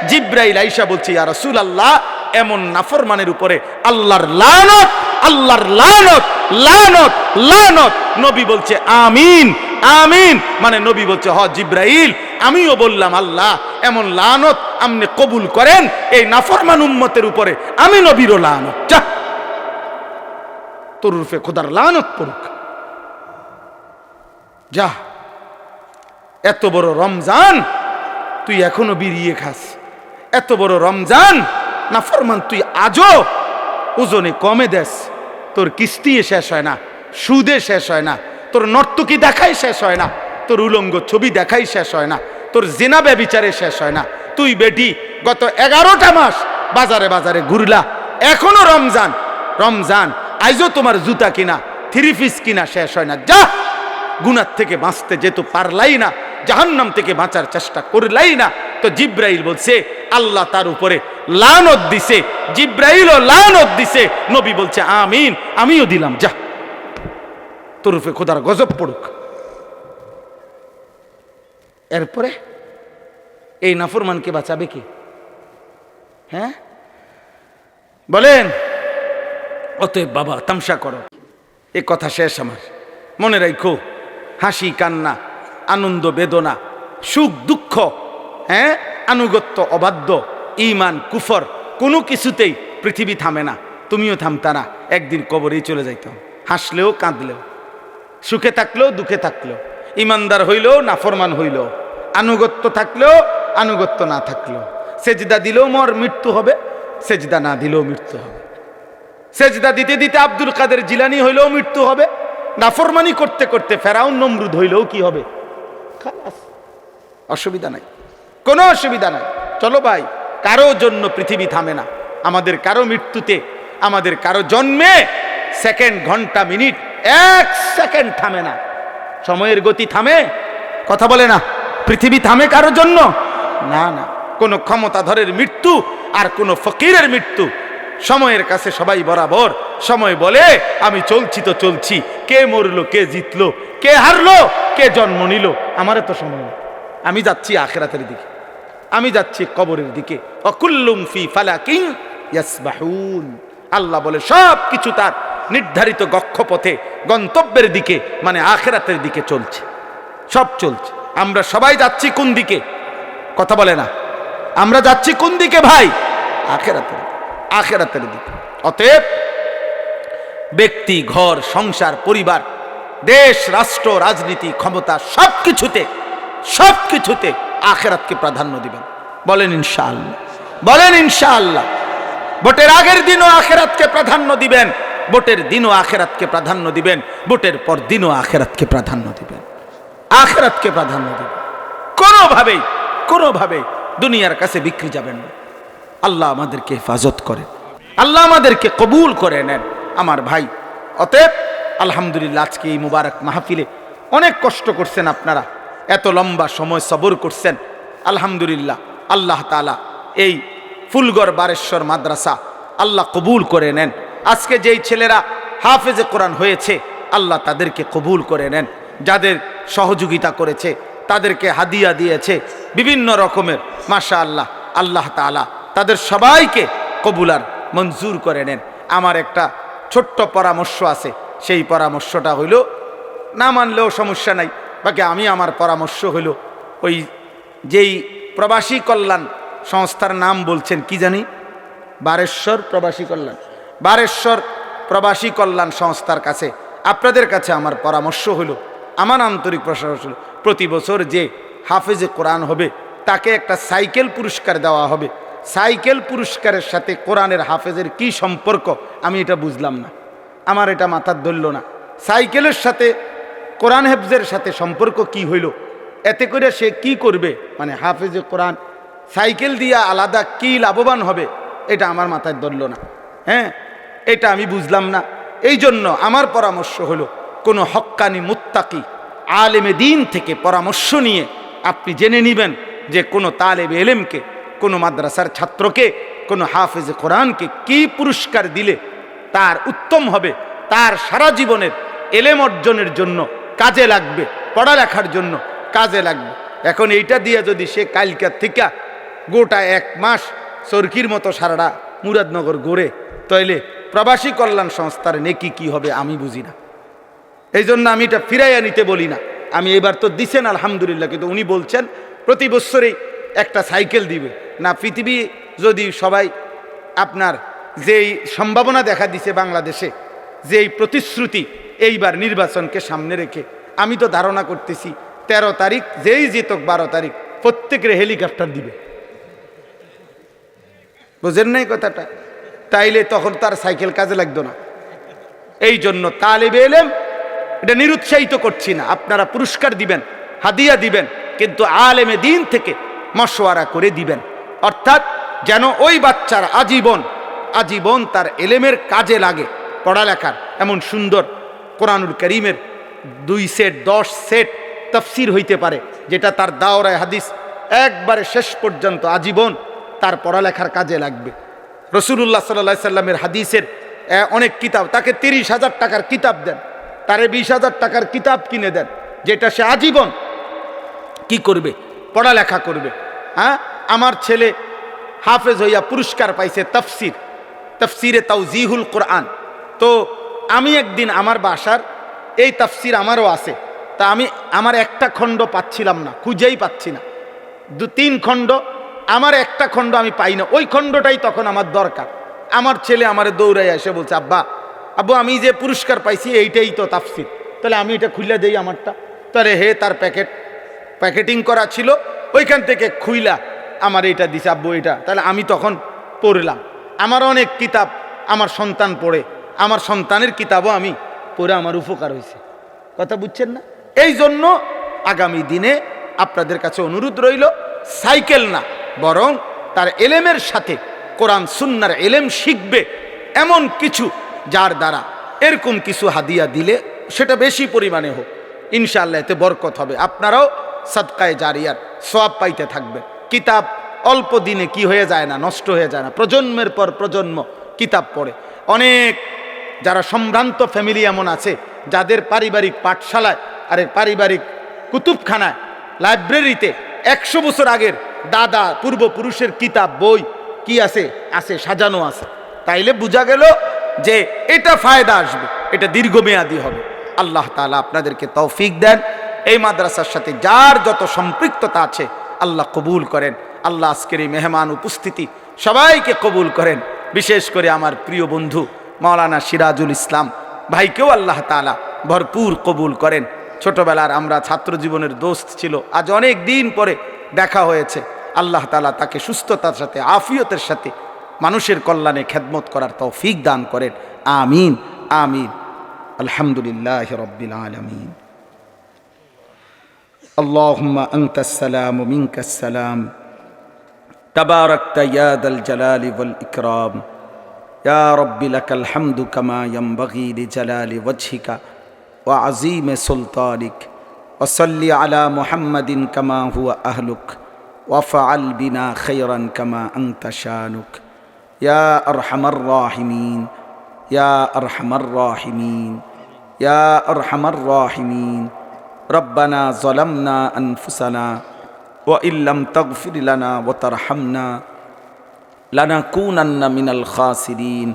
জিব্রাইল আইসা বলছে ইয়া রাসূলুল্লাহ এমন নাফরমানের উপরে আল্লাহর লানত, আল্লাহর লানত, লানত, লানত। নবী বলছে আমিন আমিন, মানে নবী বলছে হ জিব্রাইল আমিও বললাম আল্লাহ এমন লানত আপনি কবুল করেন এই নাফরমান উম্মতের উপরে, আমি নবীরও লানত, যা তোর রূপে খোদার লানত পড়ুক, যা। এত বড় রমজান তুই এখনো বিড়িয়ে খাস, এত বড় রমজান নাফরমান তুই আজও ওজনে কমে দেশ, তোর কিস্তি শেষ হয় না, সুদে শেষ হয় না, তোর নর্তকী দেখাই শেষ হয় না, তোর উলঙ্গ ছবি দেখাই শেষ হয় না, তোর জিনা ব্যভিচারে শেষ হয় না। তুই বেটি গত 11টা মাস বাজারে বাজারে ঘুরলা, এখনো রমজান রমজান, আইজও তোমার জুতা কিনা, থ্রি পিস কিনা শেষ হয় না। যা, গুনার থেকে বাঁচতে যেহেতু পারলাই না, জাহান্নাম থেকে বাঁচার চেষ্টা করলাই না, তো জিব্রাইল বলছে আল্লাহ তার উপরে লানত দিছে, জিব্রাইলও লানত দিছে, নবী বলছে আমিন, আমিও দিলাম। যা, তোর উপরে খোদার গজব পড়ুক। এরপরে এই নাফরমানকে বাঁচাবে কি? হ্যাঁ বলেন। অতএব বাবা তামসা করো, এ কথা শেষ আমার। মনে রাখো, হাসি কান্না, আনন্দ বেদনা, সুখ দুঃখ, হ্যাঁ, আনুগত্য অবাধ্য, ঈমান কুফর, কোনো কিছুতেই পৃথিবী থামে না, তুমিও থামতা না, একদিন কবরেই চলে যাইতাম। হাসলেও কাঁদলেও, সুখে থাকলেও দুঃখে থাকলেও, ইমানদার হইলেও নাফরমান হইলেও, আনুগত্য থাকলেও আনুগত্য না থাকলেও, সেজদা দিলেও মর মৃত্যু হবে, সেজদা না দিলেও মৃত্যু হবে। সেজদা দিতে দিতে আব্দুল কাদের জিলানী হইলেও মৃত্যু হবে, নাফরমানি করতে করতে ফেরাউন নমরুদ হইলেও কি হবে? খালাস, অসুবিধা নাই, কোনো অসুবিধা নাই। চলো ভাই, কারো জন্য পৃথিবী থামে না। আমাদের কারো মৃত্যুতে, আমাদের কারো জন্মে সেকেন্ড, ঘন্টা, মিনিট, 1 সেকেন্ড থামে না। সময়ের গতি থামে? কথা বলে না। পৃথিবী থামে কারো জন্য? না না। কোনো ক্ষমতাধরের মৃত্যু আর কোনো ফকিরের মৃত্যু সময়ের কাছে সবাই বরাবর। সময় বলে আমি চলছি তো চলছি, কে মরলো, কে জিতলো, কে হারলো, কে জন্ম নিল, আমারও তো সময় নেই। আমি যাচ্ছি আখিরাতের দিকে, আমি যাচ্ছি কবরের দিকে। অকুল্লুম ফি ফালাকিন ইয়াসবাহুন। আল্লাহ বলে সব কিছু তার নির্ধারিত গক্ষপথে, গন্তব্যের দিকে, মানে আখিরাতের দিকে চলছে, সব চলছে। আমরা সবাই যাচ্ছি কোন দিকে? কথা বলে না। আমরা যাচ্ছি কোন দিকে ভাই? আখিরাতের, আখিরাতের দিকে। অতএব ব্যক্তি, ঘর, সংসার, পরিবার, দেশ, রাষ্ট্র, রাজনীতি, ক্ষমতা, সবকিছুতে সবকিছুতে আখিরাতকে প্রাধান্য দিবেন। বলেন ইনশাআল্লাহ, বলেন ইনশাআল্লাহ। ভোটের আগের দিনও আখিরাতকে প্রাধান্য দিবেন, ভোটের দিনও আখিরাতকে প্রাধান্য দিবেন, ভোটের পর দিনও আখিরাতকে প্রাধান্য দিবেন, আখিরাতকে প্রাধান্য দিবেন। কোনোভাবেই কোনোভাবেই দুনিয়ার কাছে বিক্রি যাবেন না। আল্লাহ আমাদেরকে হেফাজত করেন, আল্লাহ আমাদেরকে কবুল করে নেন আমার ভাই। অতএব আলহামদুলিল্লাহ, আজকে এই মুবারক মাহফিলে অনেক কষ্ট করছেন আপনারা, এত লম্বা সময় সবর করছেন। আলহামদুলিল্লাহ, আল্লাহ তাআলা এই ফুলগড় বারেশ্বর মাদ্রাসা আল্লাহ কবুল করে নেন। আজকে যেই ছেলেরা হাফেজে কোরআন হয়েছে, আল্লাহ তাদেরকে কবুল করে নেন। যাদের সহযোগিতা করেছে, তাদেরকে হাদিয়া দিয়েছে বিভিন্ন রকমের, মাশাআল্লাহ, আল্লাহ তাআলা তাদের সবাইকে কবুলার মঞ্জুর করে নেন। আমার একটা ছোট্ট পরামর্শ আছে, সেই পরামর্শটা হইল, না মানলেও সমস্যা নাই, বাকি আমি আমার পরামর্শ হইল, ওই যেই প্রবাসী কল্যাণ সংস্থার নাম বলছেন কি জানি, বারেশ্বর প্রবাসী কল্যাণ, বারেশ্বর প্রবাসী কল্যাণ সংস্থার কাছে, আপনাদের কাছে আমার পরামর্শ হলো, আমার আন্তরিক প্রশংসা হলো, প্রতি বছর যে হাফেজে কোরআন হবে তাকে একটা সাইকেল পুরস্কার দেওয়া হবে। সাইকেল পুরস্কারের সাথে কোরআনের হাফেজের কি সম্পর্ক আমি এটা বুঝলাম না, আমার এটা মাথার ধরল না। সাইকেলের সাথে কোরআন হেফজের সাথে সম্পর্ক কি হইল? এতে করে সে কি করবে, মানে হাফেজে কোরআন সাইকেল দিয়া আলাদা কি লাভবান হবে, এটা আমার মাথায় ধরল না। হ্যাঁ, এটা আমি বুঝলাম না। এই জন্য আমার পরামর্শ হলো, কোনো হক্কানি মুত্তাকি আলেমে দিন থেকে পরামর্শ নিয়ে আপনি জেনে নেবেন যে কোনো তালেবে এলেমকে, কোনো মাদ্রাসার ছাত্রকে, কোনো হাফেজে কোরআনকে কি পুরস্কার দিলে তার উত্তম হবে, তার সারা জীবনের এলেম অর্জনের জন্য কাজে লাগবে, পড়ালেখার জন্য কাজে লাগবে। এখন এইটা দিয়ে যদি সে কালকার থেকে গোটা 1 মাস চরকির মতো সারাটা মুরাদনগর ঘুরে, তাইলে প্রবাসী কল্যাণ সংস্থার নেকি কি হবে আমি বুঝি না। এই জন্য আমি এটা ফিরাইয়া নিতে বলি না। আমি এবার তো দিছেন আলহামদুলিল্লাহ, কিন্তু উনি বলছেন প্রতি বছরেই একটা সাইকেল দিবে না। পৃথিবী যদি সবাই আপনার যেই সম্ভাবনা দেখা দিছে বাংলাদেশে, যেই প্রতিশ্রুতি এইবার নির্বাচনকে সামনে রেখে, আমি তো ধারণা করতেছি 13 তারিখ যেই জিতক 12 তারিখ প্রত্যেকের হেলিকপ্টার দিবে। বুঝেন নাই কথাটা? তাইলে তখন তার সাইকেল কাজে লাগতো না। এই জন্য তালেবে ইলম এটা নিরুৎসাহিত করছি না, আপনারা পুরস্কার দিবেন, হাদিয়া দিবেন, কিন্তু আলেমে দিন থেকে মশওয়ারা করে দিবেন, অর্থাৎ যেন ওই বাচ্চার আজীবন তার এলেমের কাজে লাগে। পড়ালেখার এমন সুন্দর কোরআনুল কারীমের 2 সেট 10 সেট তাফসীর হইতে পারে, যেটা তার দাওরায়ে হাদিস একবারে শেষ পর্যন্ত আজীবন তার পড়ালেখার কাজে লাগবে। রাসূলুল্লাহ সাল্লাল্লাহু আলাইহি সাল্লামের হাদিসের অনেক কিতাব, তাকে 30,000 টাকার কিতাব দেন, তারে 20,000 টাকার কিতাব কিনে দেন, যেটা সে আজীবন কি করবে, পড়ালেখা করবে। হ্যাঁ, আমার ছেলে হাফেজ হইয়া পুরস্কার পাইছে তাফসিরে তাওজিহুল কোরআন। তো আমি একদিন আমার বাসার এই তাফসির আমারও আছে, তা আমি আমার একটা খণ্ড পাচ্ছিলাম না, খুঁজেই পাচ্ছি না, 2-3 খণ্ড, আমার একটা খণ্ড আমি পাই না, ওই খণ্ডটাই তখন আমার দরকার। আমার ছেলে আমারে দৌড়াই এসে বলছে, আব্বু আমি যে পুরস্কার পাইছি এইটাই তো তাফসির, তাহলে আমি এটা খুইলা দেই আমারটা। তাহলে তার প্যাকেটিং করা ছিল, ওইখান থেকে খুইলা আমার এটা দিছে, আব্বু এটা, তাহলে আমি তখন পড়লাম। আমার অনেক কিতাব আমার সন্তান পড়ে, আমার সন্তানের কিতাবও আমি পড়ে আমার উপকার হয়েছে। কথা বুঝছেন না? এই জন্য আগামী দিনে আপনাদের কাছে অনুরোধ রইল, সাইকেল না, বরং তার এলেমের সাথে কোরআন সুন্নাহর এলেম শিখবে এমন কিছু, যার দ্বারা এরকম কিছু হাদিয়া দিলে সেটা বেশি পরিমাণে হোক, ইনশাআল্লাহ এতে বরকত হবে। আপনারাও সাদকায়ে জারিয়ার সওয়াব পাইতে থাকবেন। কিতাব অল্প দিনে কি হয়ে যায় না, নষ্ট হয়ে যায় না, প্রজন্মের পর প্রজন্ম কিতাব পড়ে। অনেক যারা সম্ভ্রান্ত ফ্যামিলি এমন আছে, যাদের পারিবারিক পাঠশালায় আরে পারিবারিক কুতুবখানায় লাইব্রেরিতে 100 বছর আগের দাদা পূর্বপুরুষের কিতাব বই কি আছে সাজানো আছে। তাইলে বোঝা গেল যে এটা ফায়দা আসবে, এটা দীর্ঘমেয়াদী হবে। আল্লাহ তাআলা আপনাদেরকে তৌফিক দেন। এই মাদ্রাসার সাথে যার যত সম্পৃক্ততা আছে আল্লাহ কবুল করেন। আল্লাহ আজকের এই মেহমান উপস্থিতি সবাইকে কবুল করেন, বিশেষ করে আমার প্রিয় বন্ধু মাওলানা সিরাজুল ইসলাম ভাইকেও আল্লাহ তাআলা ভরপুর কবুল করেন। ছোটবেলার আমরা ছাত্র জীবনের দোস্ত ছিল, আজ অনেক দিন পরে দেখা হয়েছে। আল্লাহ তাআলা তাকে সুস্থতার সাথে আফিয়তের সাথে মানুষের কল্যাণে খেদমত করার তৌফিক দান করেন। আমিন আমিন। আলহামদুলিল্লাহি রাব্বিল আলামিন। আল্লাহুম্মা আনতাস সালাম ওয়া মিনকাস সালাম, তাবারাকতা ইয়া দাল জালালি ওয়াল ইকরাম। ইয়া রাব্বি লাকাল হামদু কামা ইয়ানবাগি লিজালালি ওয়াজহিকা ওয়া আযীমি সুলতানিক। ওয়া সাল্লি আলা মুহাম্মাদিন কামা হুয়া আহলুক ওয়া ফাআল বিনা খায়রান কামা আনতা শানুক। ইয়া আরহামার রাহিমিন, ইয়া আরহামার রাহিমিন, ইয়া আরহামার রাহিমিন। রব্বানা যালামনা আনফুসানা ওয়া ইল্লাম তাগফির লানা ওয়া তারহামনা লানাকুনান্না মিনাল খাসিরিন।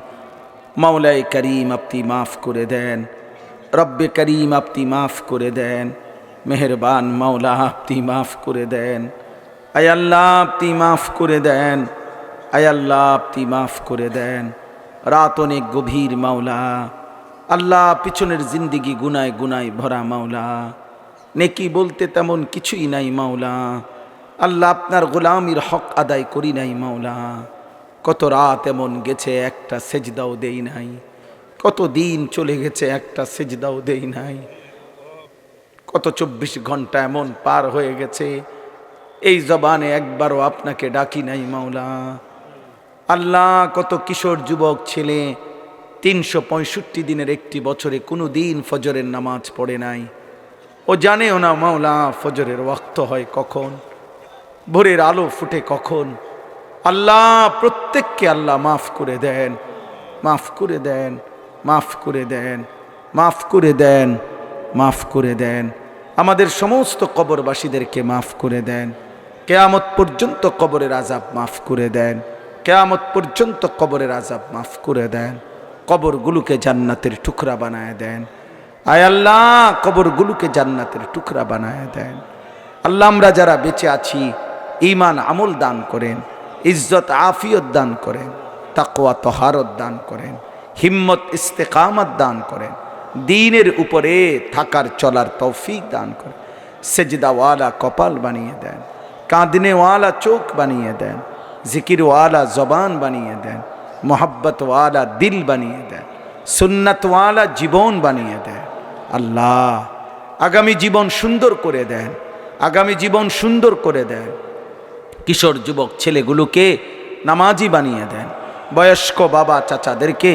মাওলায়ে করিম আপনি মাফ করে দেন, রব্বে করিম আপনি মাফ করে দেন, মেহেরবান মাওলা আপনি মাফ করে দেন। আয় আল্লাহ আপনি মাফ করে দেন, আয় আল্লাহ আপনি মাফ করে দেন। রাত অনেক গভীর মাওলা, আল্লাহ পিছনের জিন্দিগি গুনায় গুনায় ভরা মাওলা, নেকি বলতে তেমন কিছুই নাই মাওলা। আল্লাহ আপনার গোলামির হক আদায় করি নাই মাওলা। কত রাত এমন গেছে একটা সেজদাও দেই নাই, কত দিন চলে গেছে একটা সেজদাও দেই নাই, কত 24 ঘন্টা এমন পার হয়ে গেছে এই জবানে একবারও আপনাকে ডাকি নাই মাওলা। আল্লাহ কত কিশোর যুবক ছেলে 365 দিনের একটি বছরে কোনো দিন ফজরের নামাজ পড়ে নাই, ও জানেও না মাওলা ফজরের ওয়াক্ত হয় কখন, ভোরের আলো ফুটে কখন। আল্লাহ প্রত্যেককে আল্লাহ মাফ করে দেন, মাফ করে দেন, মাফ করে দেন, মাফ করে দেন, মাফ করে দেন। আমাদের সমস্ত কবরবাসীদেরকে মাফ করে দেন। কিয়ামত পর্যন্ত কবরের আযাব মাফ করে দেন, কিয়ামত পর্যন্ত কবরের আযাব মাফ করে দেন। কবরগুলোকে জান্নাতের টুকরা বানায় দেন। আয় আল্লাহ কবরগুলোকে জান্নাতের টুকরা বানায় দেন। আল্লাহ আমরা যারা বেঁচে আছি ঈমান আমল দান করেন, ইজ্জত আফিয়ত দান করেন, তাকওয়া তহারত দান করেন, হিম্মত ইস্তেকামত দান করেন, দ্বীনের উপরে থাকার চলার তৌফিক দান করেন। সেজদাওয়ালা কপাল বানিয়ে দেন, কাঁদনেওয়ালা চোখ বানিয়ে দেন, জিকিরওয়ালা জবান বানিয়ে দেন, মোহাব্বতওয়ালা দিল বানিয়ে দেন, সুন্নাতওয়ালা জীবন বানিয়ে দেন। আল্লাহ আগামী জীবন সুন্দর করে দেন, আগামী জীবন সুন্দর করে দেন। কিশোর যুবক ছেলেগুলোকে নামাজি বানিয়ে দেন, বয়স্ক বাবা চাচাদেরকে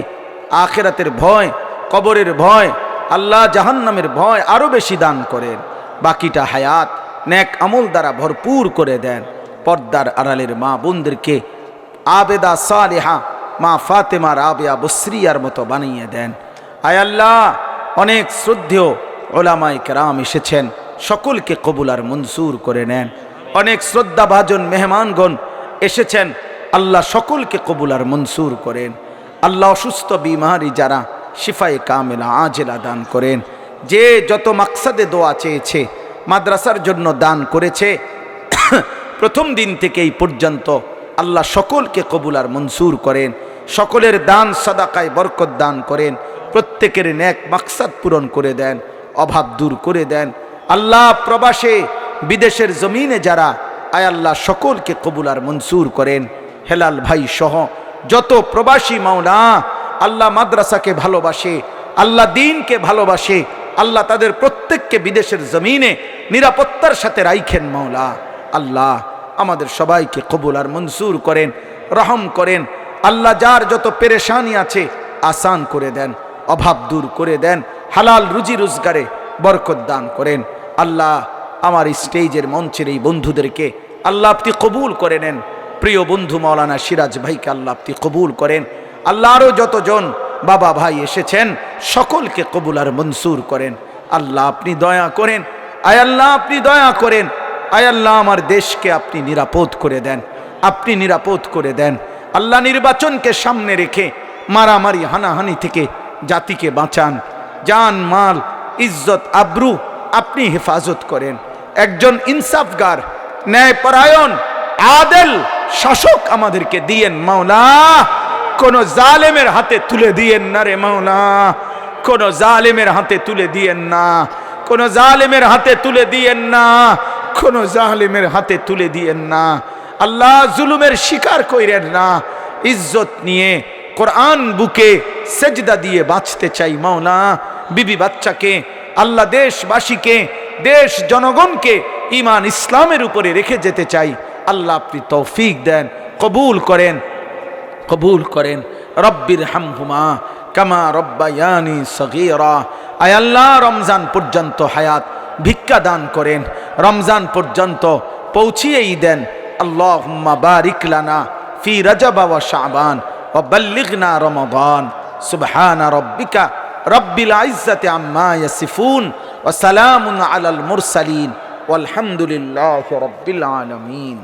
আখিরাতের ভয়, কবরের ভয়, আল্লাহ জাহান্নামের ভয় আরো বেশি দান করেন। বাকিটা হায়াত নেক আমল দ্বারা ভরপুর করে দেন। পর্দার আড়ালের মা বোনদেরকে আবেদা সালেহা মা ফাতেমা রাবেয়া বসরিয়ার মতো বানিয়ে দেন। আয় আল্লাহ, অনেক শ্রদ্ধেয় ওলামায়ে কেরাম এসেছেন, সকলকে কবুল আর মনসুর করে নেন। অনেক শ্রদ্ধাভাজন মেহমানগণ এসেছেন, আল্লাহ সকলকে কবুল আর মনসুর করেন। আল্লাহ অসুস্থ বিমারি যারা শিফায়ে কামেলা আজেলা দান করেন। যে যত মাকসাদে দোয়া চেয়েছে, মাদ্রাসার জন্য দান করেছে, প্রথম দিন থেকে এই পর্যন্ত আল্লাহ সকলকে কবুল আর মনসুর করেন। সকলের দান সাদাকায় বরকত দান করেন। প্রত্যেকের নেক মাকসাদ পূরণ করে দেন, অভাব দূর করে দেন। আল্লাহ প্রবাসে বিদেশের জমিনে যারা, আয় আল্লাহ সকলকে কবুল আর মনসুর করেন। হেলাল ভাই সহ যত প্রবাসী মাওলা আল্লাহ মাদ্রাসাকে ভালোবাসে, আল্লাহ দ্বীনকে ভালোবাসে, আল্লাহ তাদের প্রত্যেককে বিদেশের জমিনে নিরাপত্তার সাথে রাইখেন মাওলা। আল্লাহ আমাদের সবাইকে কবুল আর মনসুর করেন, রহম করেন। আল্লাহ যার যত পেরেশানি আছে আসান করে দেন, অভাব দূর করে দেন, হালাল রুজি রোজগারে বরকত দান করেন। আল্লাহ আমার স্টেজের মঞ্চের এই বন্ধুদেরকে আল্লাহ আপনি কবুল করে নেন। প্রিয় বন্ধু মাওলানা সিরাজ ভাইকে আল্লাহ আপনি কবুল করেন। আল্লাহ আরও যতজন বাবা ভাই এসেছেন সকলকে কবুল আর মনসুর করেন। আল্লাহ আপনি দয়া করেন, আয় আল্লাহ আপনি দয়া করেন। আয় আল্লাহ আমার দেশকে আপনি নিরাপদ করে দেন, আপনি নিরাপদ করে দেন। আল্লাহ নির্বাচনকে সামনে রেখে মারামারি হানাহানি থেকে জাতিকে বাঁচান। জান মাল ইজ্জত আব্রু আপনি হেফাজত করেন। একজন ইনসাফগার ন্যায়পরায়ণ আদেল শাসক আমাদেরকে দিয়েন মাওলা। কোন জালেমের হাতে তুলে দিয়েন না রে মাওলা, কোন জালেমের হাতে তুলে দিয়েন না, কোন জালেমের হাতে তুলে দিয়েন না, কোন জালেমের হাতে তুলে দিয়েন না। আল্লাহ জুলুমের শিকার কইরেন না। ইজ্জত নিয়ে কোরআন বুকে সেজদা দিয়ে বাঁচতে চাই মাওলা। বিবি বাচ্চাকে, আল্লাহ দেশবাসীকে, দেশ জনগণকে ঈমান ইসলামের উপরে রেখে যেতে চাই। আল্লাহ আপনি তৌফিক দেন, কবুল করেন, কবুল করেন। রব্বির হামহুমা কামা রব্বায়ানি সগীরা। আয় আল্লাহ রমজান পর্যন্ত হায়াত ভিক্ষা দান করেন, রমজান পর্যন্ত পৌঁছিয়েই দেন। আল্লাহুম্মা বারিক লানা ফি রজব ওয়া শাবান ওয়া বাল্লিগনা রমাদান। সুবহান রাব্বিকা রব্বিল ইজ্জাতি আম্মা ইয়াসিফুন ওয়া সালামুন আলাল মুরসালিন ওয়ালহামদুলিল্লাহি রাব্বিল আলামিন।